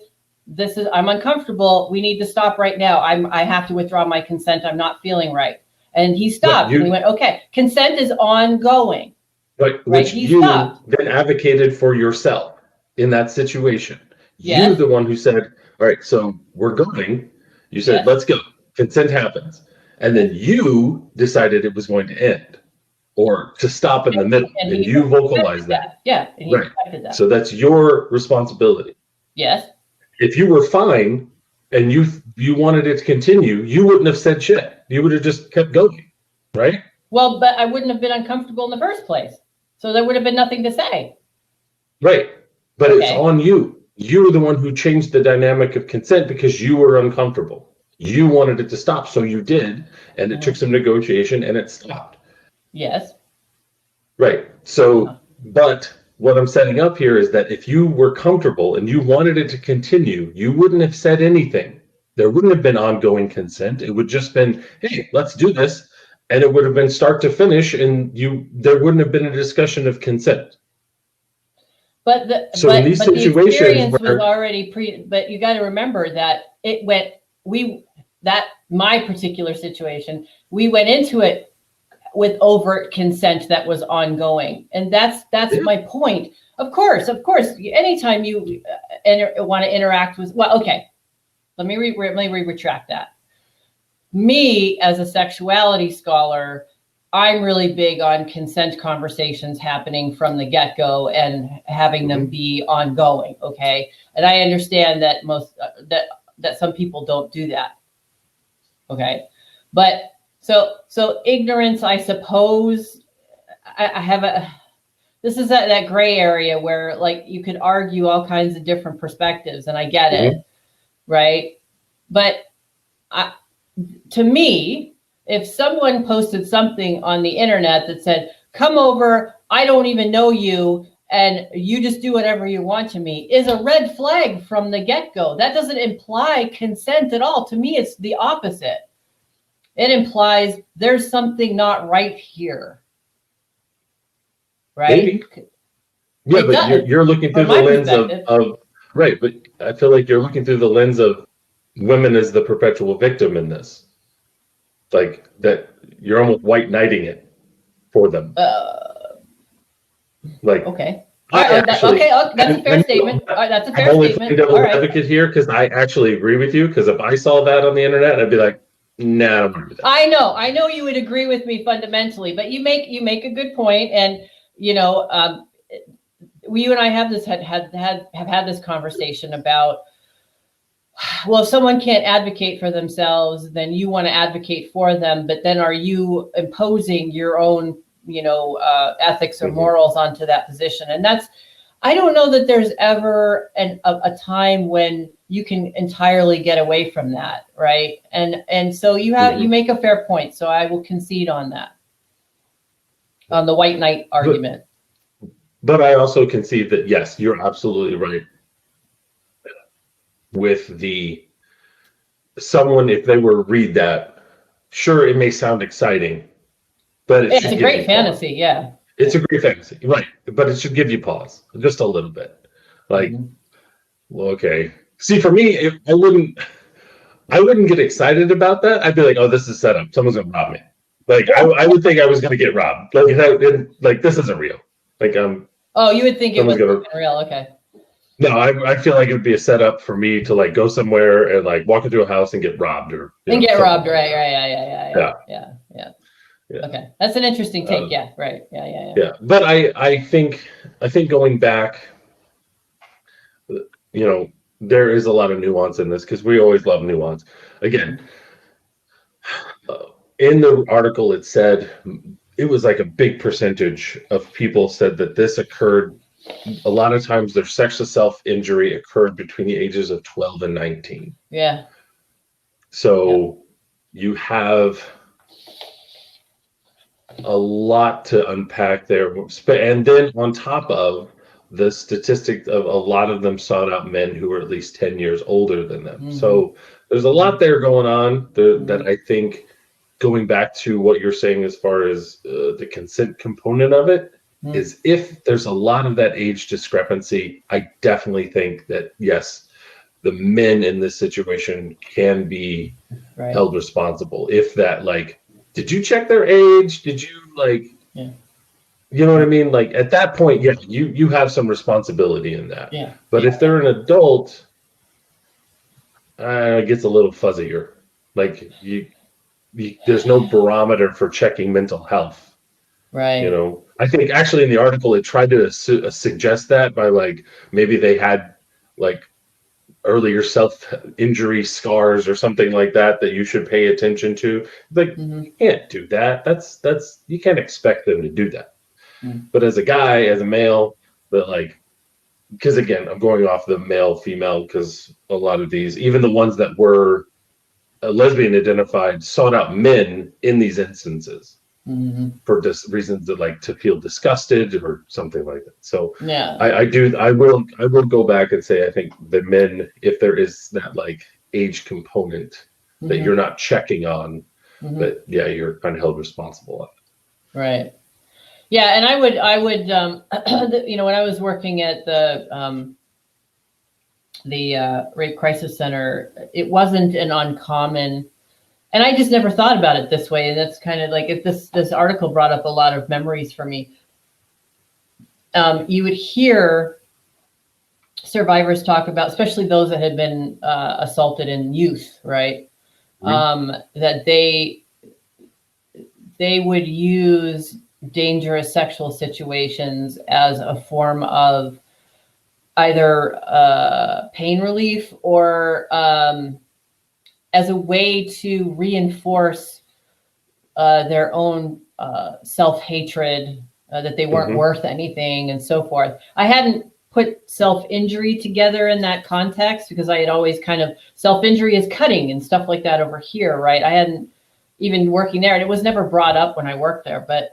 I'm uncomfortable. We need to stop right now. I have to withdraw my consent. I'm not feeling right. And he stopped and he went, okay, consent is ongoing. But Right, which he you stopped. then advocated for yourself in that situation. You're Yes, the one who said, all right, so we're going. You said, yes, let's go. Consent happens. And then yes. you decided it was going to end or to stop in the middle. And And he you respected vocalized that. that. Yeah, and he Right. respected that. So that's your responsibility. Yes. If you were fine and you wanted it to continue, you wouldn't have said shit. You would have just kept going. Right? Well, but I wouldn't have been uncomfortable in the first place. So there would have been nothing to say. Right. But it's Okay. on you. You're the one who changed the dynamic of consent because you were uncomfortable. You wanted it to stop, so you did, and it took some negotiation and it stopped. Yes. Right. So, but what I'm setting up here is that if you were comfortable and you wanted it to continue, you wouldn't have said anything. There wouldn't have been ongoing consent. It would just been, hey, let's do this. And it would have been start to finish, and there wouldn't have been a discussion of consent. But the So in these but the situations experience was where already but you got to remember that it went my particular situation, we went into it with overt consent that was ongoing. And that's my point. Of course, anytime you want to interact with, well, okay, let me retract that. Me as a sexuality scholar, I'm really big on consent conversations happening from the get-go and having them be ongoing. Okay. And I understand that that some people don't do that. Okay. But so ignorance, I suppose, I have this is that gray area where like you could argue all kinds of different perspectives, and I get it. Right. But to me, if someone posted something on the internet that said, come over, I don't even know you, and you just do whatever you want to me, is a red flag from the get-go. That doesn't imply consent at all. To me, it's the opposite. It implies there's something not right here. Right? maybe. Yeah, but you're looking through the lens of right, but I feel like you're looking through the lens of women as the perpetual victim in this. Like that you're almost white knighting it for them. Like okay. that's a fair statement. That's a fair I'm only statement. playing devil's advocate here because I actually agree with you. Because if I saw that on the internet, I'd be like, nah, I don't agree with that. I know you would agree with me fundamentally, but you make a good point, and you know, you and I have had this conversation about, well, if someone can't advocate for themselves, then you want to advocate for them, but then are you imposing your own, ethics or morals onto that position? And I don't know that there's ever a time when you can entirely get away from that, right? And so you make a fair point, so I will concede on that, on the white knight argument. But I also concede that yes, you're absolutely right. With someone, if they were to read that, sure, it may sound exciting, but it's a great fantasy. Yeah, it's a great fantasy, right? But it should give you pause just a little bit. Like, well, okay. See, for me, I wouldn't get excited about that. I'd be like, oh, this is set up. Someone's gonna rob me. Like, I would think I was gonna get robbed. Like this isn't real. Like, oh, you would think it was real. Okay. No, I feel like it would be a setup for me to like go somewhere and like walk into a house and get robbed or robbed. Right. Yeah. Okay, that's an interesting take. Right. Yeah. But I think going back, there is a lot of nuance in this because we always love nuance. Again, in the article it said it was like a big percentage of people said that this occurred. A lot of times their sexual self-injury occurred between the ages of 12 and 19. Yeah. So you have a lot to unpack there. And then on top of the statistic of a lot of them sought out men who were at least 10 years older than them. So there's a lot there going on that I think, going back to what you're saying as far as the consent component of it, is if there's a lot of that age discrepancy, I definitely think that, yes, the men in this situation can be held responsible. If that, like, did you check their age? Did you, like, you know what I mean? Like at that point, yeah, you have some responsibility in that. Yeah. But if they're an adult, it gets a little fuzzier. Like there's no barometer for checking mental health. Right. You know, I think actually in the article it tried to suggest that by like maybe they had like earlier self-injury scars or something like that that you should pay attention to. Like you can't do that. That's you can't expect them to do that. But as a guy, as a male, that like because again, I'm going off the male female because a lot of these, even the ones that were lesbian identified, sought out men in these instances for reasons that like to feel disgusted or something like that. So Yeah. I will go back and say I think the men, if there is that like age component that you're not checking on, but yeah, you're kind of held responsible of it. Right. Yeah, and I would, you know, when I was working at the Rape Crisis Center, it wasn't an uncommon, and I just never thought about it this way. And that's kind of like if this article brought up a lot of memories for me. You would hear survivors talk about, especially those that had been assaulted in youth, right? That they would use dangerous sexual situations as a form of either pain relief or as a way to reinforce their own self-hatred, that they weren't worth anything and so forth. I hadn't put self-injury together in that context because I had always kind of, self-injury is cutting and stuff like that over here, right? I hadn't even working there, and it was never brought up when I worked there, but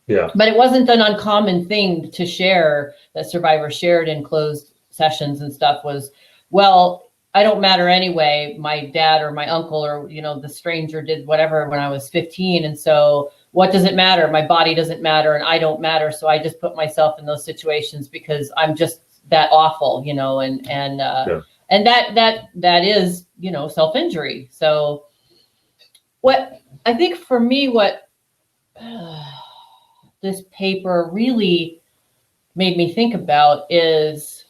it wasn't an uncommon thing to share that survivors shared in closed sessions and stuff was, well, I don't matter anyway. My dad or my uncle or, you know, the stranger did whatever when I was 15. And so what does it matter? My body doesn't matter and I don't matter. So I just put myself in those situations because I'm just that awful, you know, and that is, you know, self-injury. So what I think for me, what this paper really made me think about is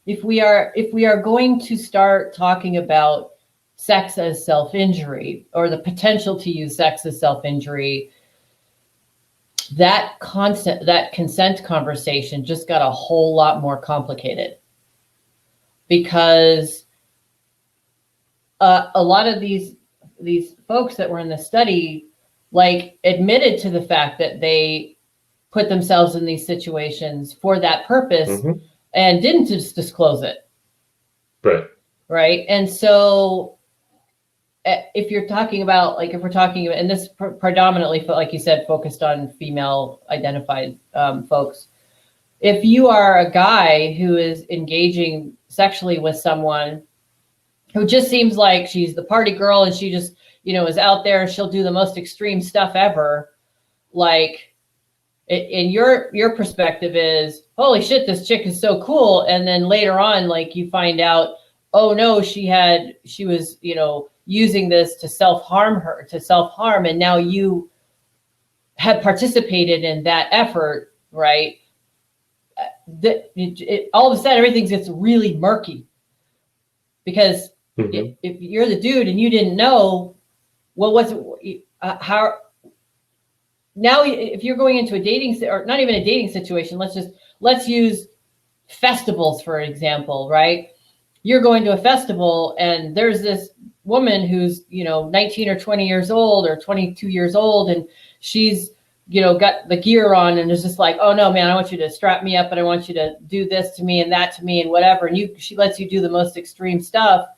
if we are going to start talking about sex as self-injury or the potential to use sex as self-injury, that consent conversation just got a whole lot more complicated because a lot of these folks that were in the study like admitted to the fact that they put themselves in these situations for that purpose and didn't just disclose it. Right. And so if you're talking about, like, if we're talking about, and this predominantly, like you said, focused on female identified folks, if you are a guy who is engaging sexually with someone who just seems like she's the party girl and she just, you know, is out there and she'll do the most extreme stuff ever, like, in your perspective is, holy shit, this chick is so cool. And then later on, like, you find out, oh no, she was, you know, using this to self-harm. And now you have participated in that effort, right? All of a sudden, everything gets really murky because if you're the dude and you didn't know, well, how, now, if you're going into a dating, or not even a dating situation, let's use festivals, for example, right? You're going to a festival and there's this woman who's, you know, 19 or 20 years old or 22 years old. And she's, you know, got the gear on and is just like, oh no, man, I want you to strap me up and I want you to do this to me and that to me and whatever. And she lets you do the most extreme stuff.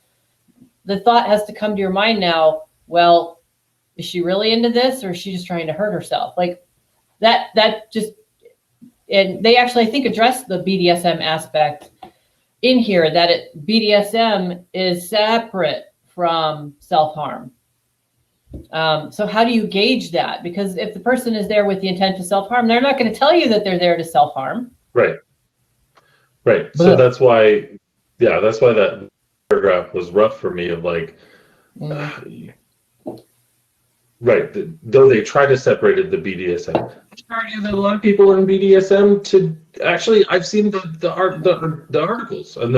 The thought has to come to your mind now, well, is she really into this or is she just trying to hurt herself? Like that just, and they actually, I think, address the BDSM aspect in here, that BDSM is separate from self-harm. So how do you gauge that? Because if the person is there with the intent to self-harm, they're not going to tell you that they're there to self-harm. Right. So that's why that paragraph was rough for me of like, right. Though they try to separate it, the BDSM. I argue that a lot of people are in BDSM to actually. I've seen the articles and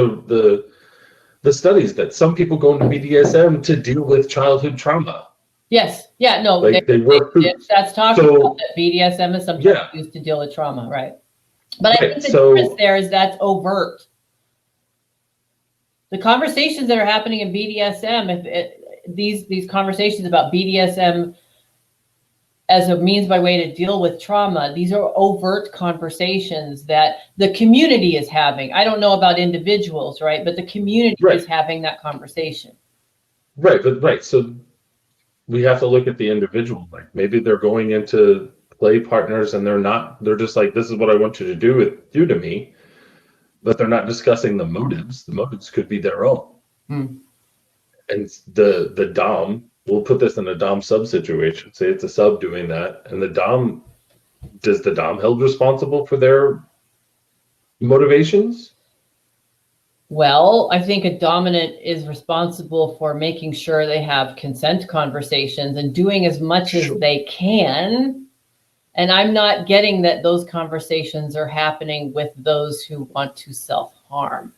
the studies that some people go into BDSM to deal with childhood trauma. Yes. Yeah. No. Like they work through. That's talked So about that BDSM is sometimes yeah, used to deal with trauma, right? But I right. think the So difference there is that's overt. The conversations that are happening in BDSM, these conversations about BDSM as a means by way to deal with trauma, these are overt conversations that the community is having. I don't know about individuals, right? But the community right, is having that conversation. right, but right. So we have to look at the individual. Like maybe they're going into play partners and they're just like, this is what I want you to do to me, but they're not discussing the motives. The motives could be their own. And the Dom, we'll put this in a Dom sub situation. Say it's a sub doing that, and does the Dom held responsible for their motivations? Well, I think a dominant is responsible for making sure they have consent conversations and doing as much as they can. And I'm not getting that those conversations are happening with those who want to self-harm.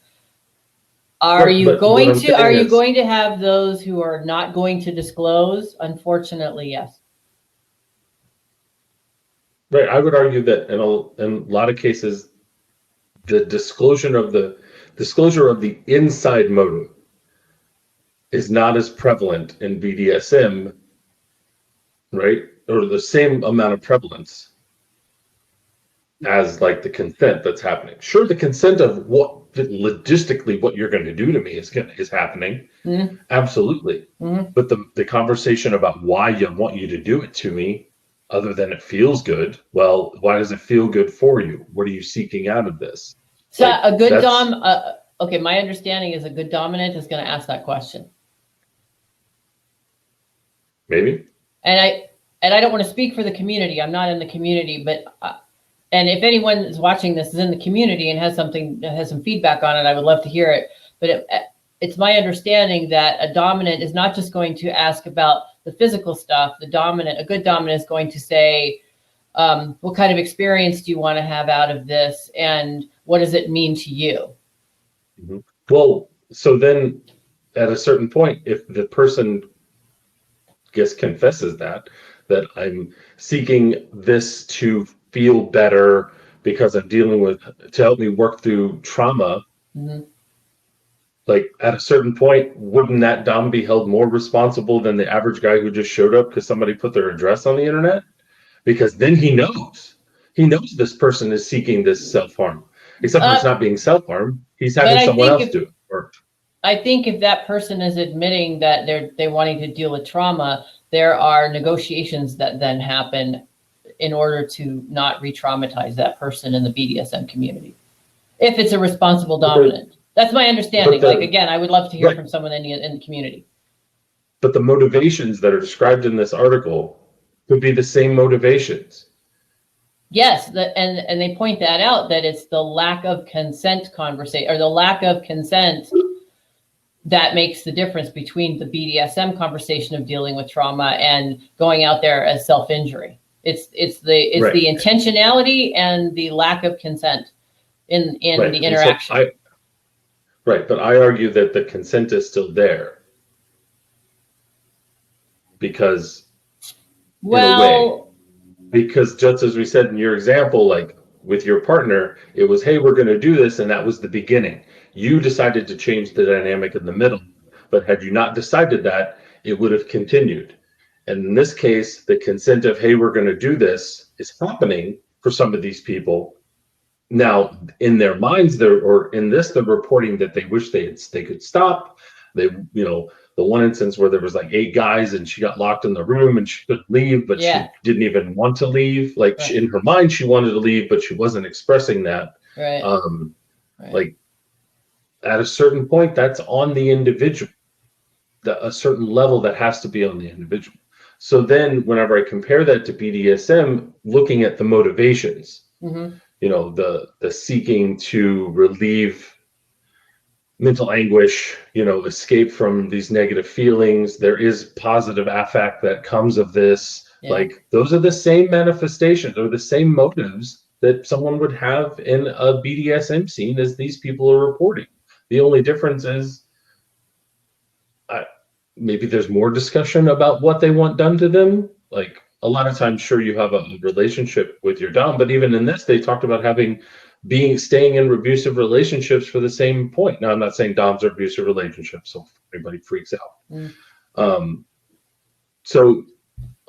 Are you going to have those who are not going to disclose? Unfortunately, yes. Right. I would argue that in a lot of cases, the disclosure of the inside motive is not as prevalent in BDSM, right? Or the same amount of prevalence as like the consent that's happening. Sure, the consent of logistically what you're going to do to me is happening. Mm-hmm. Absolutely. Mm-hmm. But the conversation about why you want you to do it to me, other than it feels good, well, why does it feel good for you? What are you seeking out of this? So a good dom, okay, my understanding is a good dominant is going to ask that question. Maybe. And I don't want to speak for the community. I'm not in the community, but and if anyone is watching this is in the community and has some feedback on it, I would love to hear it. But it's my understanding that a dominant is not just going to ask about the physical stuff. A good dominant is going to say, what kind of experience do you want to have out of this? And what does it mean to you? Mm-hmm. Well, so then at a certain point, if the person confesses that I'm seeking this to feel better because I'm to help me work through trauma, mm-hmm. Like at a certain point, wouldn't that Dom be held more responsible than the average guy who just showed up because somebody put their address on the internet? Because then he knows this person is seeking this self-harm, except for it's not being self-harm. He's having someone else do it. I think if that person is admitting that they're wanting to deal with trauma, there are negotiations that then happen in order to not re-traumatize that person in the BDSM community. If it's a responsible dominant. That's my understanding. Again, I would love to hear from someone in the community. But the motivations that are described in this article could be the same motivations. Yes, and they point that out, that it's the lack of consent conversation, or the lack of consent that makes the difference between the BDSM conversation of dealing with trauma and going out there as self-injury. It's the intentionality and the lack of consent in the interaction. So but I argue that the consent is still there because because just as we said in your example, like with your partner, it was, hey, we're going to do this, and that was the beginning. You decided to change the dynamic in the middle, but had you not decided that, it would have continued. And in this case, the consent of, hey, we're going to do this is happening for some of these people. Now, in their minds, they're reporting that they wish they could stop. The one instance where there was like 8 guys and she got locked in the room and she couldn't leave, but she didn't even want to leave. Like in her mind, she wanted to leave, but she wasn't expressing that. Right. Like at a certain point, that's on the individual. A certain level that has to be on the individual. So then whenever I compare that to BDSM, looking at the motivations, the seeking to relieve mental anguish, escape from these negative feelings. There is positive affect that comes of this. Yeah. Like those are the same manifestations or the same motives that someone would have in a BDSM scene as these people are reporting. The only difference is maybe there's more discussion about what they want done to them. Like a lot of times, sure, you have a relationship with your dom, but even in this, they talked about staying in abusive relationships for the same point. Now, I'm not saying doms are abusive relationships, so everybody freaks out. So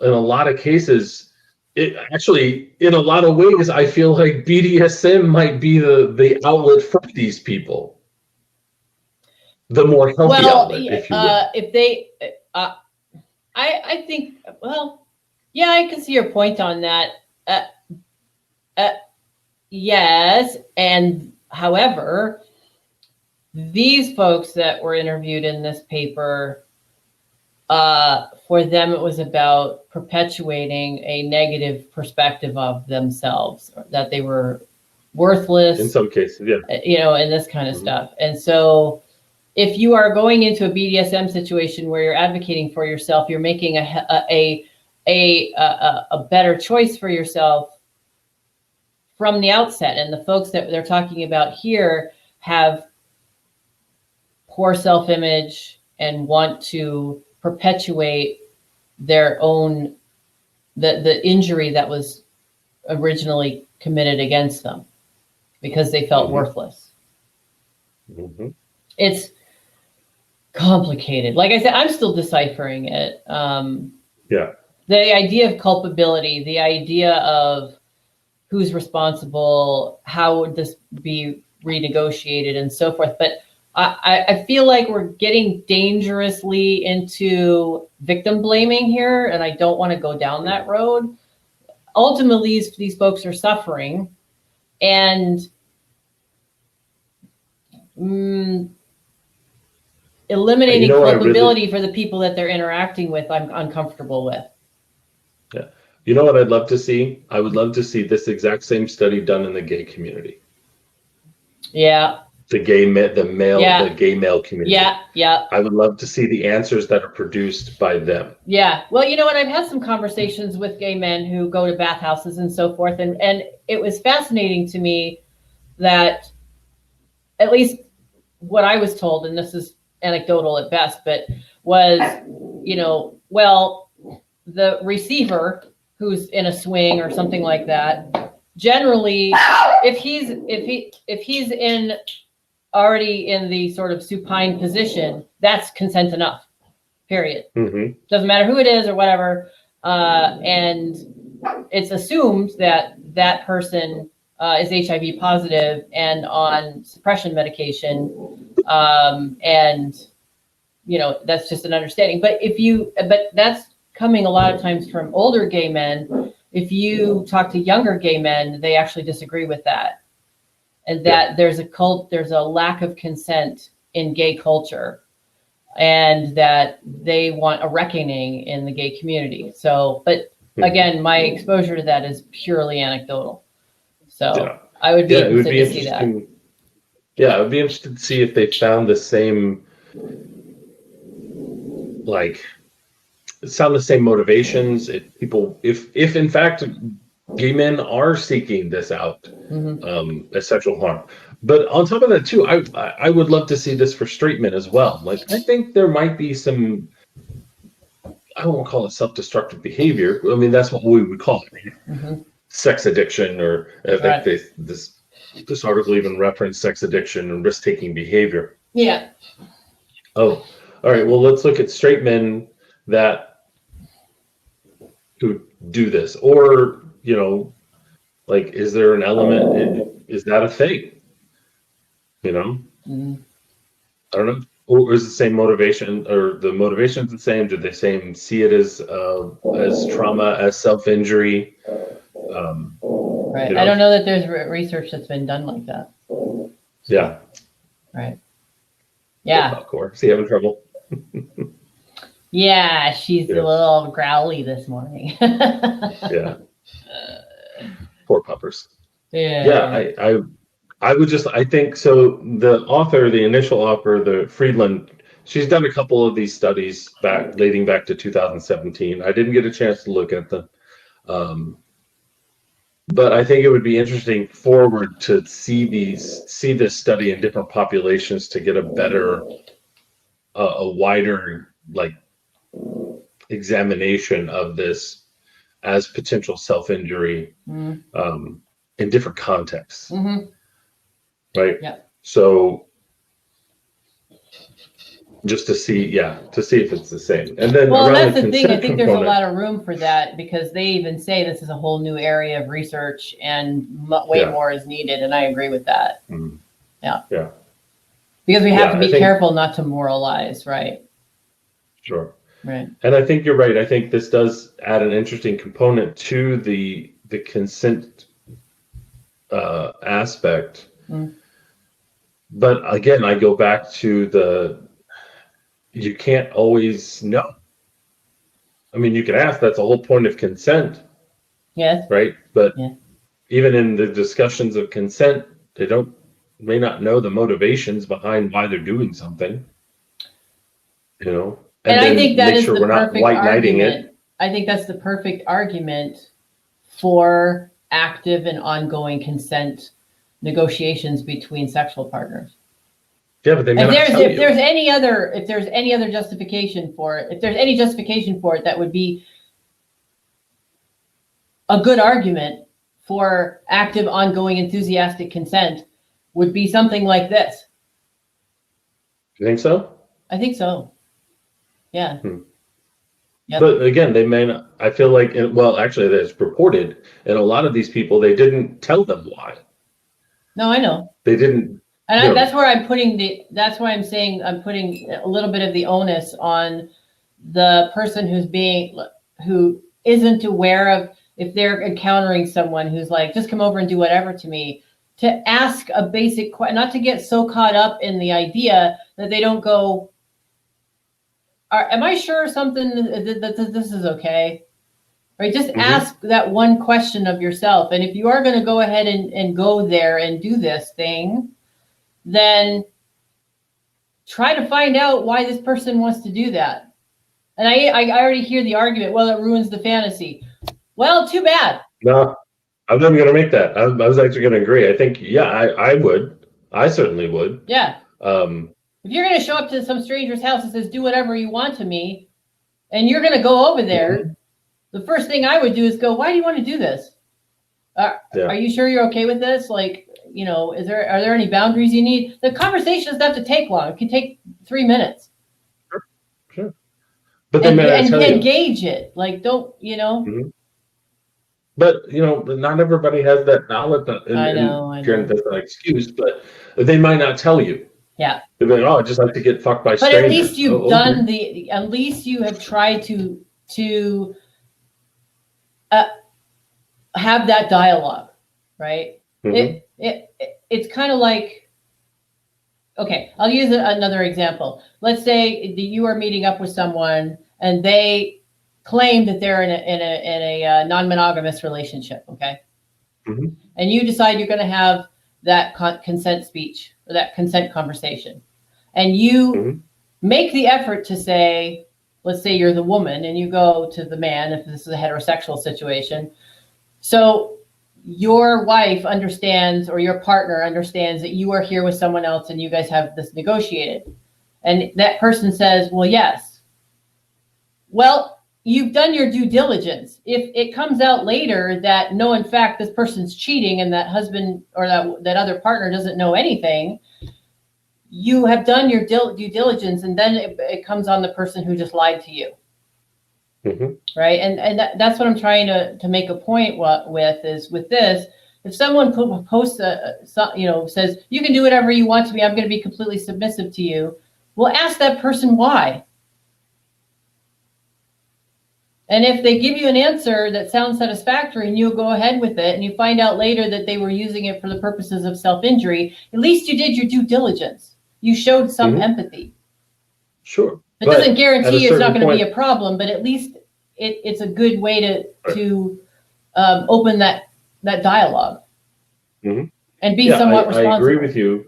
in a lot of cases, it actually, in a lot of ways, I feel like BDSM might be the outlet for these people. The more healthy outlet, if you will. If they, I think, well, yeah, I can see your point on that. Yes, and however, these folks that were interviewed in this paper, for them, it was about perpetuating a negative perspective of themselves, that they were worthless. In some cases, yeah. And this kind of stuff. And so if you are going into a BDSM situation where you're advocating for yourself, you're making a better choice for yourself from the outset. And the folks that they're talking about here have poor self-image and want to perpetuate their own, the injury that was originally committed against them because they felt worthless. It's complicated. Like I said, I'm still deciphering it. The idea of culpability, the idea of who's responsible, how would this be renegotiated, and so forth. But I feel like we're getting dangerously into victim blaming here, and I don't want to go down that road. Ultimately, these folks are suffering, and eliminating culpability for the people that they're interacting with, I'm uncomfortable with. Yeah. You know what I'd love to see? I would love to see this exact same study done in the gay community. Yeah. The gay male community. Yeah. I would love to see the answers that are produced by them. Yeah. Well, you know what? I've had some conversations with gay men who go to bathhouses and so forth. And it was fascinating to me that, at least what I was told, and this is anecdotal at best, but was, well, the receiver who's in a swing or something like that, generally, if he's already in the sort of supine position, that's consent enough, period. Doesn't matter who it is or whatever. And it's assumed that that person is HIV positive and on suppression medication. And, that's just an understanding. But that's coming a lot of times from older gay men. If you talk to younger gay men, they actually disagree with that. And that there's a lack of consent in gay culture, and that they want a reckoning in the gay community. So, but again, my exposure to that is purely anecdotal. So I would be interested to see that. Yeah, I would be interested to see if they found the same, motivations. If in fact gay men are seeking this out as sexual harm. But on top of that too, I would love to see this for straight men as well. Like, I think there might be some, I won't call it self-destructive behavior. I mean, that's what we would call it. Sex addiction, or this article even referenced sex addiction and risk-taking behavior. Yeah. Oh, all right. Well, let's look at straight men who do this, or is there an element? Is that a thing? I don't know. Or is the same motivation, or the motivation's the same? Do they see it as trauma, as self-injury? Right. I don't know that there's research that's been done like that. Yeah. Right. Yeah. Is he having trouble? Yeah, she's a little growly this morning. Yeah. Poor puppers. Yeah. Yeah, I think so. The author, the initial author, the Friedland, she's done a couple of these studies dating back to 2017. I didn't get a chance to look at them. But I think it would be interesting forward to see this study in different populations to get a better, a wider like examination of this as potential self-injury in different contexts. Right. Yeah. So just to see if it's the same. And then well, around that's the the thing. I consent think there's a component, lot of room for that because they even say this is a whole new area of research and way more is needed. And I agree with that. Yeah. Because we have to be careful not to moralize, right? Sure. Right. And I think you're right. I think this does add an interesting component to the consent aspect. But again, I go back to you can't always know. I mean, you can ask, that's the whole point of consent. Yes. Right. But even in the discussions of consent, they may not know the motivations behind why they're doing something. And I think that is the perfect argument. I think that's the perfect argument for active and ongoing consent negotiations between sexual partners. Yeah, but if there's any other justification for it, if there's any justification for it, that would be a good argument for active, ongoing, enthusiastic consent would be something like this. You think so? I think so. Yeah. Yep. But again, they may not. I feel like, actually, that's purported, and a lot of these people, they didn't tell them why. No, I know. They didn't. And that's where I'm putting that's why I'm saying I'm putting a little bit of the onus on the person who isn't aware of, if they're encountering someone who's like, just come over and do whatever to me, to ask a basic question, not to get so caught up in the idea that they don't go, am I sure something that this is okay? Right? Just ask that one question of yourself. And if you are going to go ahead and go there and do this thing, then try to find out why this person wants to do that. And I already hear the argument, well, it ruins the fantasy. Well, too bad. No, I'm not going to make that. I was actually going to agree. I think, I would. I certainly would. Yeah. If you're going to show up to some stranger's house and says, do whatever you want to me, and you're going to go over there, the first thing I would do is go, why do you want to do this? Are you sure you're okay with this? Like, are there any boundaries you need? The conversation doesn't have to take long. It can take 3 minutes. Sure. But then engage it. Like, don't, But, not everybody has that knowledge. I know. That's an excuse, but they might not tell you. Yeah. They're like, I just like to get fucked by strangers. But at least you've at least you have tried to have that dialogue, right? It's kind of like, okay, I'll use another example. Let's say that you are meeting up with someone and they claim that they're in a non-monogamous relationship, okay? And you decide you're going to have that consent speech or that consent conversation. And you make the effort to say, let's say you're the woman and you go to the man, if this is a heterosexual situation. So your wife understands, or your partner understands, that you are here with someone else and you guys have this negotiated. And that person says, well, yes. Well, you've done your due diligence. If it comes out later that no, in fact, this person's cheating and that husband or that other partner doesn't know anything, you have done your due diligence, and then it comes on the person who just lied to you. Right. And that's what I'm trying to make a point with is with this. If someone posts says, you can do whatever you want to me, I'm going to be completely submissive to you. Well, ask that person why. And if they give you an answer that sounds satisfactory and you go ahead with it and you find out later that they were using it for the purposes of self-injury, at least you did your due diligence. You showed some empathy. Sure. It doesn't guarantee it's not going to be a problem, but at least it's a good way to open that dialogue. And and be Yeah, somewhat I responsible. agree with you.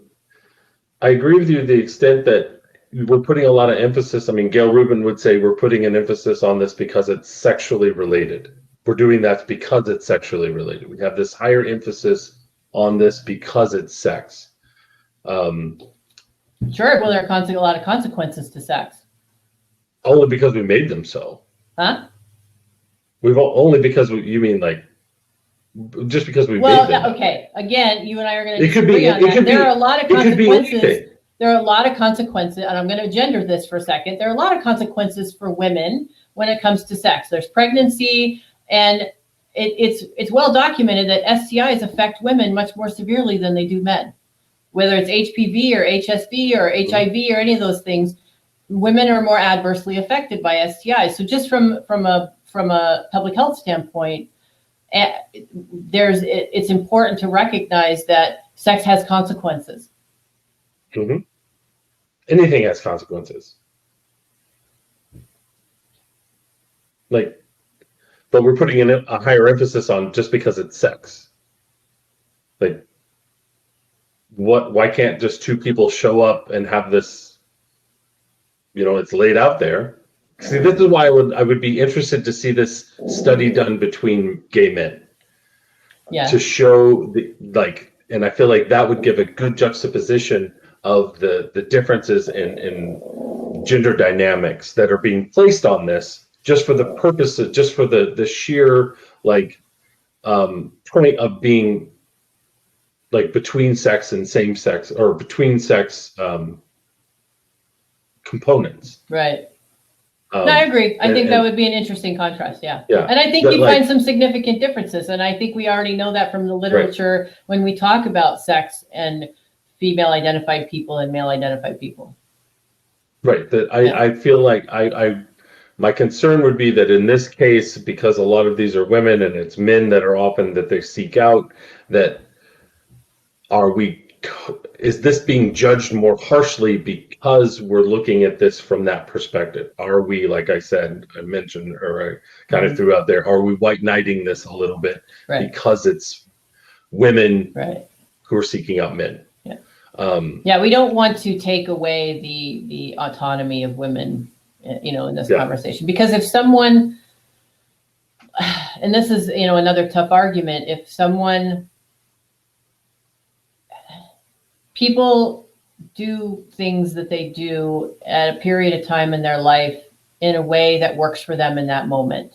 I agree with you to the extent that we're putting a lot of emphasis. I mean, Gail Rubin would say we're putting an emphasis on this because it's sexually related. We're doing that because it's sexually related. We have this higher emphasis on this because it's sex. Sure. Well, there are a lot of consequences to sex. Only because we made them so. Huh? Only because you mean like just because we Well, made them. okay. Again, you and I are going to It could be. disagree on It that. could be. There are a lot of It could be consequences. anything. There are a lot of consequences, and I'm going to gender this for a second. There are a lot of consequences for women when it comes to sex. There's pregnancy, and it's well documented that STIs affect women much more severely than they do men. Whether it's HPV or HSV or HIV or any of those things, women are more adversely affected by STIs. So just from a public health standpoint, it's important to recognize that sex has consequences. Mm-hmm. Anything has consequences. Like, but we're putting in a higher emphasis on just because it's sex. Like, why can't just two people show up and have this, it's laid out there. See, this is why I would be interested to see this study done between gay men. Yeah. To show and I feel like that would give a good juxtaposition of the differences in gender dynamics that are being placed on this just for the purpose of, just for the sheer point of being like between sex and same sex, or between sex components. Right. No, I agree. I think that would be an interesting contrast. Yeah. Yeah. And I think you find some significant differences. And I think we already know that from the literature when we talk about sex and female identified people and male identified people. Right. That I feel like my concern would be that in this case, because a lot of these are women and it's men that are often that they seek out, that is this being judged more harshly because we're looking at this from that perspective? Are we, like I said, I mentioned, or I kind of threw out there, are we white knighting this a little bit because it's women who are seeking out men? Yeah. We don't want to take away the autonomy of women, in this conversation, because if someone, and this is, another tough argument, if people do things that they do at a period of time in their life in a way that works for them in that moment.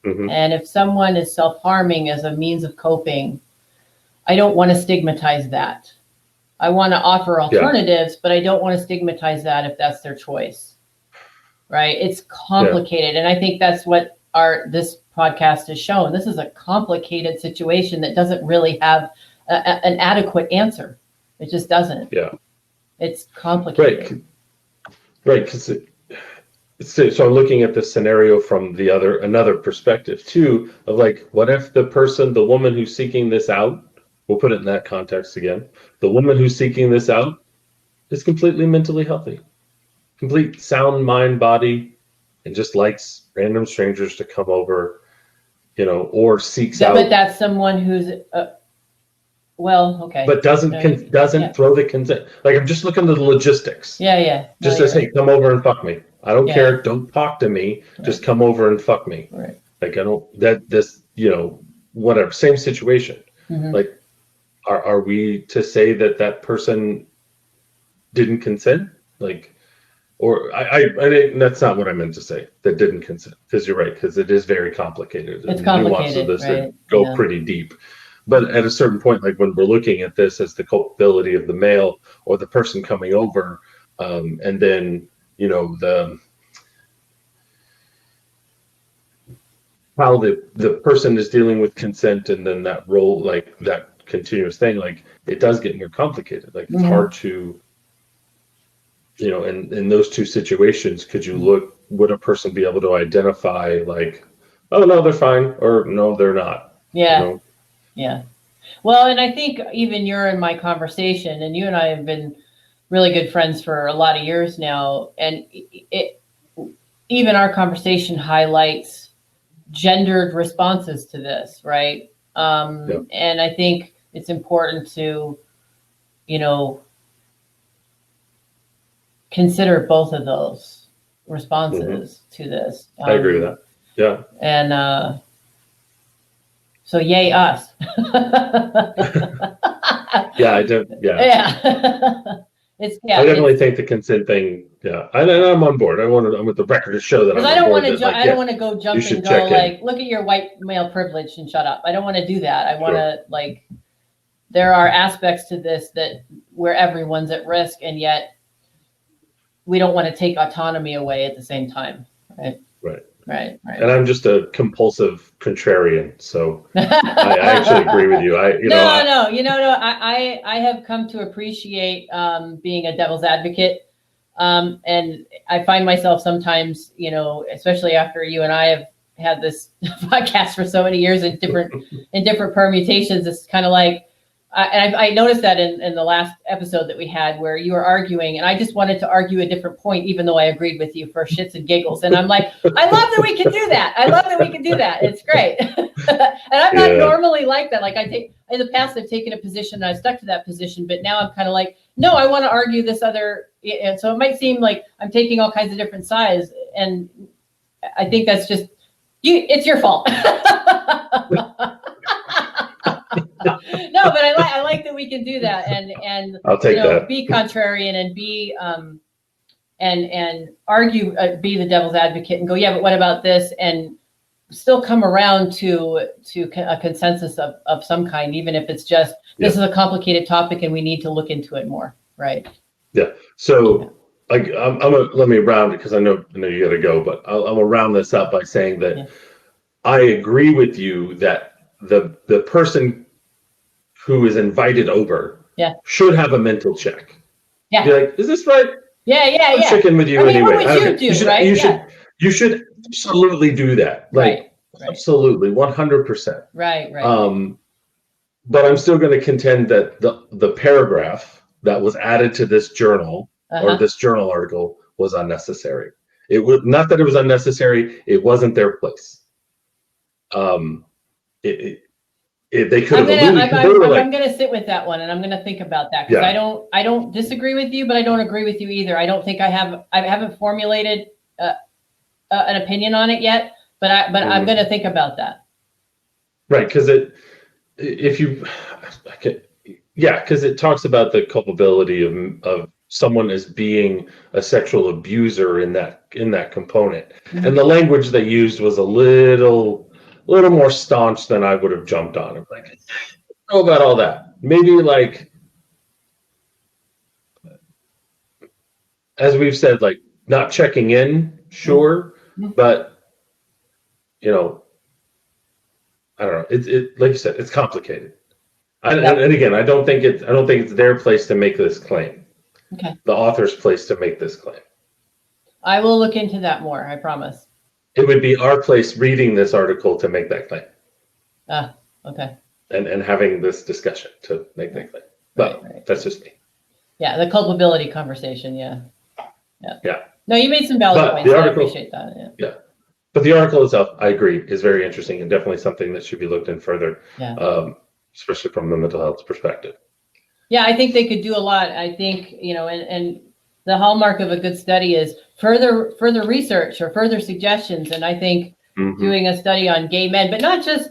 Mm-hmm. And if someone is self-harming as a means of coping, I don't want to stigmatize that. I want to offer alternatives, but I don't want to stigmatize that if that's their choice. Right? It's complicated. And I think that's what this podcast has shown. This is a complicated situation that doesn't really have an adequate answer. It just doesn't. Yeah. It's complicated. Right. Because so I'm looking at this scenario from another perspective too, of like, what if the woman who's seeking this out, we'll put it in that context again, the woman who's seeking this out is completely mentally healthy, complete sound mind, body, and just likes random strangers to come over, or seeks out. But that's someone who's well, okay. But doesn't throw the consent. Like, I'm just looking at the logistics. Yeah. Just says, hey, come over and fuck me. I don't care. Don't talk to me. Right. Just come over and fuck me. Right. Like, whatever. Same situation. Mm-hmm. Like, are we to say that person didn't consent? Like, or I that's not what I meant to say. That didn't consent, because you're right. Because it is very complicated. It's complicated. Nuances of this that go pretty deep. But at a certain point, like when we're looking at this as the culpability of the male or the person coming over, and then, how the person is dealing with consent, and then that role, like that continuous thing, like it does get more complicated. Like it's hard to, in those two situations, would a person be able to identify like, oh, no, they're fine, or no, they're not? Yeah. Yeah. Well, and I think even you're in my conversation, and you and I have been really good friends for a lot of years now. And even our conversation highlights gendered responses to this, right? And I think it's important to, you know, consider both of those responses to this. I agree with that. Yeah. And so yay us. Yeah, I do. Yeah. Yeah. It's, yeah. I definitely think the consent thing. Yeah. And I'm on board. I want the record to show that I'm Because on I don't board. want to, Like, I don't want to go jump should and go check in. like, look at your white male privilege and shut up. I don't want to do that. I want to like, there are aspects to this that where everyone's at risk, and yet we don't want to take autonomy away at the same time. Right. Right. Right. Right. And I'm just a compulsive contrarian, so I actually agree with you. I have come to appreciate being a devil's advocate, and I find myself sometimes, you know, especially after you and I have had this podcast for so many years in different permutations. It's kind of like, and I noticed that in the last episode that we had where you were arguing, and I just wanted to argue a different point, even though I agreed with you for shits and giggles. And I'm like, I love that we can do that. I love that we can do that. It's great. And I'm not normally like that. Like in the past, I've taken a position and I've stuck to that position, but now I'm kind of like, no, I want to argue this other. And so it might seem like I'm taking all kinds of different sides. And I think that's just it's your fault. No, but I like that we can do that and I'll take that. Be contrarian and be and argue, be the devil's advocate and go, yeah, but what about this? And still come around to a consensus of some kind, even if it's just this is a complicated topic and we need to look into it more, right? Yeah. So let me round it because I know you got to go, but I'm gonna round this up by saying that I agree with you that the person who is invited over should have a mental check. Yeah. Be like, is this right? Yeah. I'll check in with you anyway. What would you do, you should absolutely do that. Like, absolutely, 100%. Right. But I'm still going to contend that the paragraph that was added to this journal or this journal article was unnecessary. It was not that it was unnecessary. It wasn't their place. They could have I'm going to sit with that one, and I'm going to think about that because I don't disagree with you, but I don't agree with you either. I don't think I haven't formulated an opinion on it yet, but I'm going to think about that. Right, because because it talks about the culpability of someone as being a sexual abuser in that component, and the language they used was a little more staunch than I would have jumped on. I'm like, I don't know about all that. Maybe like, as we've said, like not checking in, sure, but I don't know. It like you said, it's complicated. And again, I don't think it's their place to make this claim. Okay. The author's place to make this claim. I will look into that more. I promise. It would be our place reading this article to make that claim. Okay. And having this discussion to make that claim. But that's just me. Yeah, the culpability conversation. Yeah. No, you made some valid points. I appreciate that. Yeah. But the article itself, I agree, is very interesting and definitely something that should be looked in further. Yeah. Especially from the mental health perspective. Yeah, I think they could do a lot. I think, and the hallmark of a good study is further research or further suggestions. And I think doing a study on gay men, but not just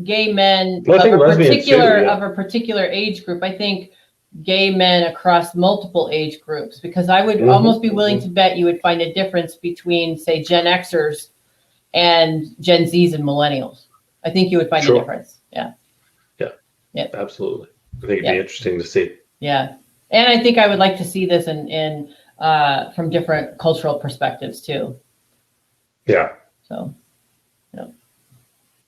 gay men of a particular age group. I think gay men across multiple age groups, because I would almost be willing to bet you would find a difference between, say, Gen Xers and Gen Zs and millennials. I think you would find a difference. Yeah. Absolutely. I think it'd be interesting to see. Yeah. And I think I would like to see this in from different cultural perspectives too. Yeah. So,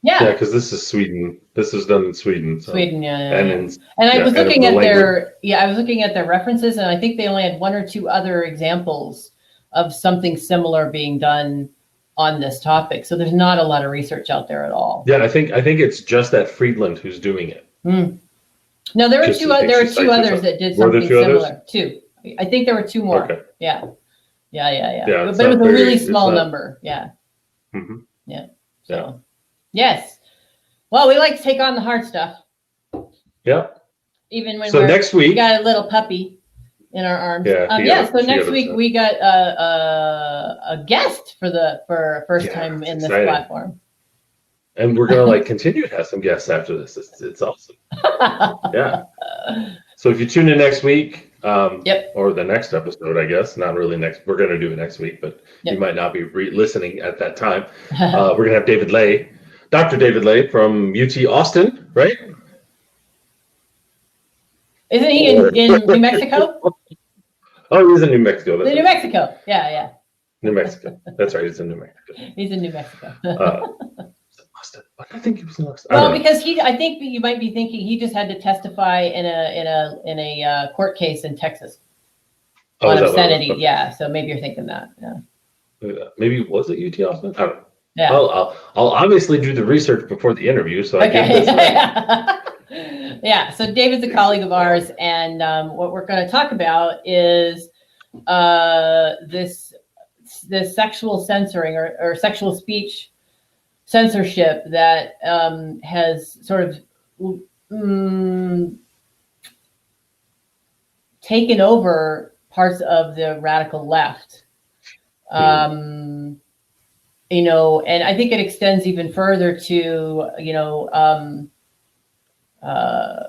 Yeah, because this is Sweden. This is done in Sweden. So. Sweden, yeah. And I was looking at their references, and I think they only had one or two other examples of something similar being done on this topic. So there's not a lot of research out there at all. Yeah, I think it's just at Friedland who's doing it. No, there were two others that did something similar. Two. I think there were two more. Okay. Yeah. But it was a really small number. Yeah. Mm-hmm. Yeah. So, yes. Well, we like to take on the hard stuff, Yep. even when So next we week, got a little puppy in our arms. Yeah, So next week we got a guest for first time in this exciting. platform. And we're gonna like continue to have some guests after this. It's awesome. Yeah. So if you tune in next week, or the next episode, I guess, not really next. We're gonna do it next week, but you might not be listening at that time. We're gonna have David Lay, Dr. David Lay from UT Austin, right? Isn't he in New Mexico? Oh, he's in New Mexico. That's New Mexico. Yeah. New Mexico. That's right. He's in New Mexico. He's in New Mexico. Austin. Why do I think he was in Austin? Well, because I think you might be thinking he just had to testify in a court case in Texas on obscenity. Okay. Yeah, so maybe you're thinking that. Yeah. Maybe was it UT Austin? I don't know. Yeah. I'll obviously do the research before the interview, so I get this right. Yeah. So David's a colleague of ours, and what we're going to talk about is this sexual censoring or sexual speech censorship that has sort of taken over parts of the radical left. You know, and I think it extends even further to, you know,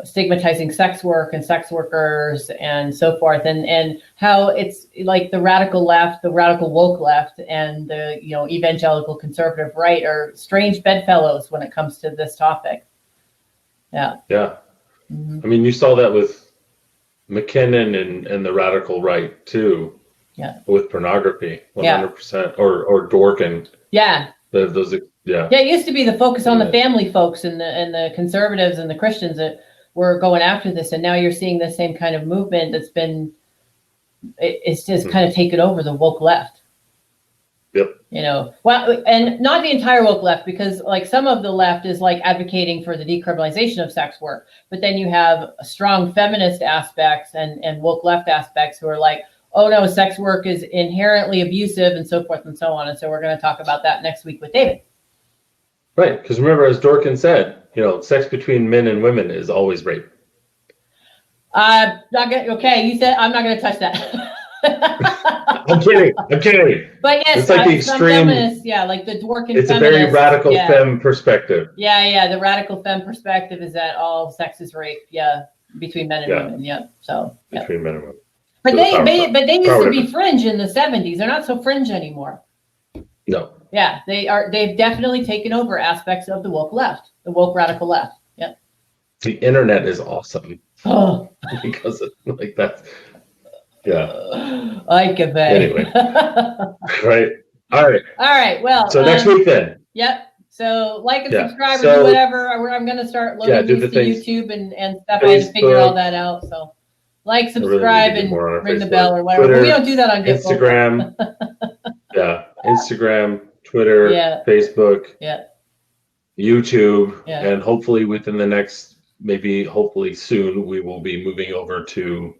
stigmatizing sex work and sex workers and so forth, and how it's like the radical left, the radical woke left, and the, you know, evangelical conservative right are strange bedfellows when it comes to this topic. Yeah. Mm-hmm. I mean, you saw that with McKinnon and the radical right too. Yeah. With pornography, 100%, or Dworkin. Yeah. Those. Yeah, it used to be the focus on the family folks and the conservatives and the Christians that were going after this, and now you're seeing the same kind of movement that's been, it's just kind of taken over the woke left. Yep. You know, well, and not the entire woke left, because like some of the left is like advocating for the decriminalization of sex work, but then you have strong feminist aspects and woke left aspects who are like, oh no, sex work is inherently abusive and so forth and so on. And so we're going to talk about that next week with David. Right, because remember, as Dworkin said, you know, sex between men and women is always rape. Okay, you said I'm not going to touch that. I'm kidding. But yes, it's like the extreme. Like the Dworkin. It's a very radical femme perspective. Yeah. The radical femme perspective is that all sex is rape. Yeah, between men and women. Yeah, so between men and women. But they used to be fringe in the 70s. They're not so fringe anymore. No. Yeah, they've definitely taken over aspects of the woke left, the woke radical left. Yeah. The internet is awesome. Oh. Because of, like that. Yeah. I can bet. Anyway. Right. All right. Well. So next week then. Yep. So like and subscribe or do whatever. I'm going to start loading these to YouTube and stuff. I had to figure all that out. So like, subscribe, and ring the bell or whatever. Twitter, we don't do that on Instagram. Instagram, Twitter, Facebook, YouTube, and hopefully within the next, hopefully soon, we will be moving over to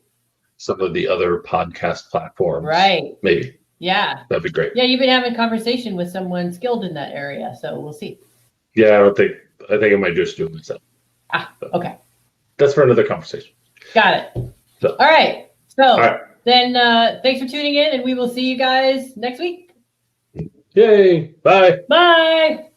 some of the other podcast platforms. Right. Maybe. Yeah. That'd be great. Yeah, you've been having conversation with someone skilled in that area, so we'll see. Yeah, I think I might just do it myself. Okay. That's for another conversation. Got it. So. All right. So then thanks for tuning in, and we will see you guys next week. Yay. Bye. Bye.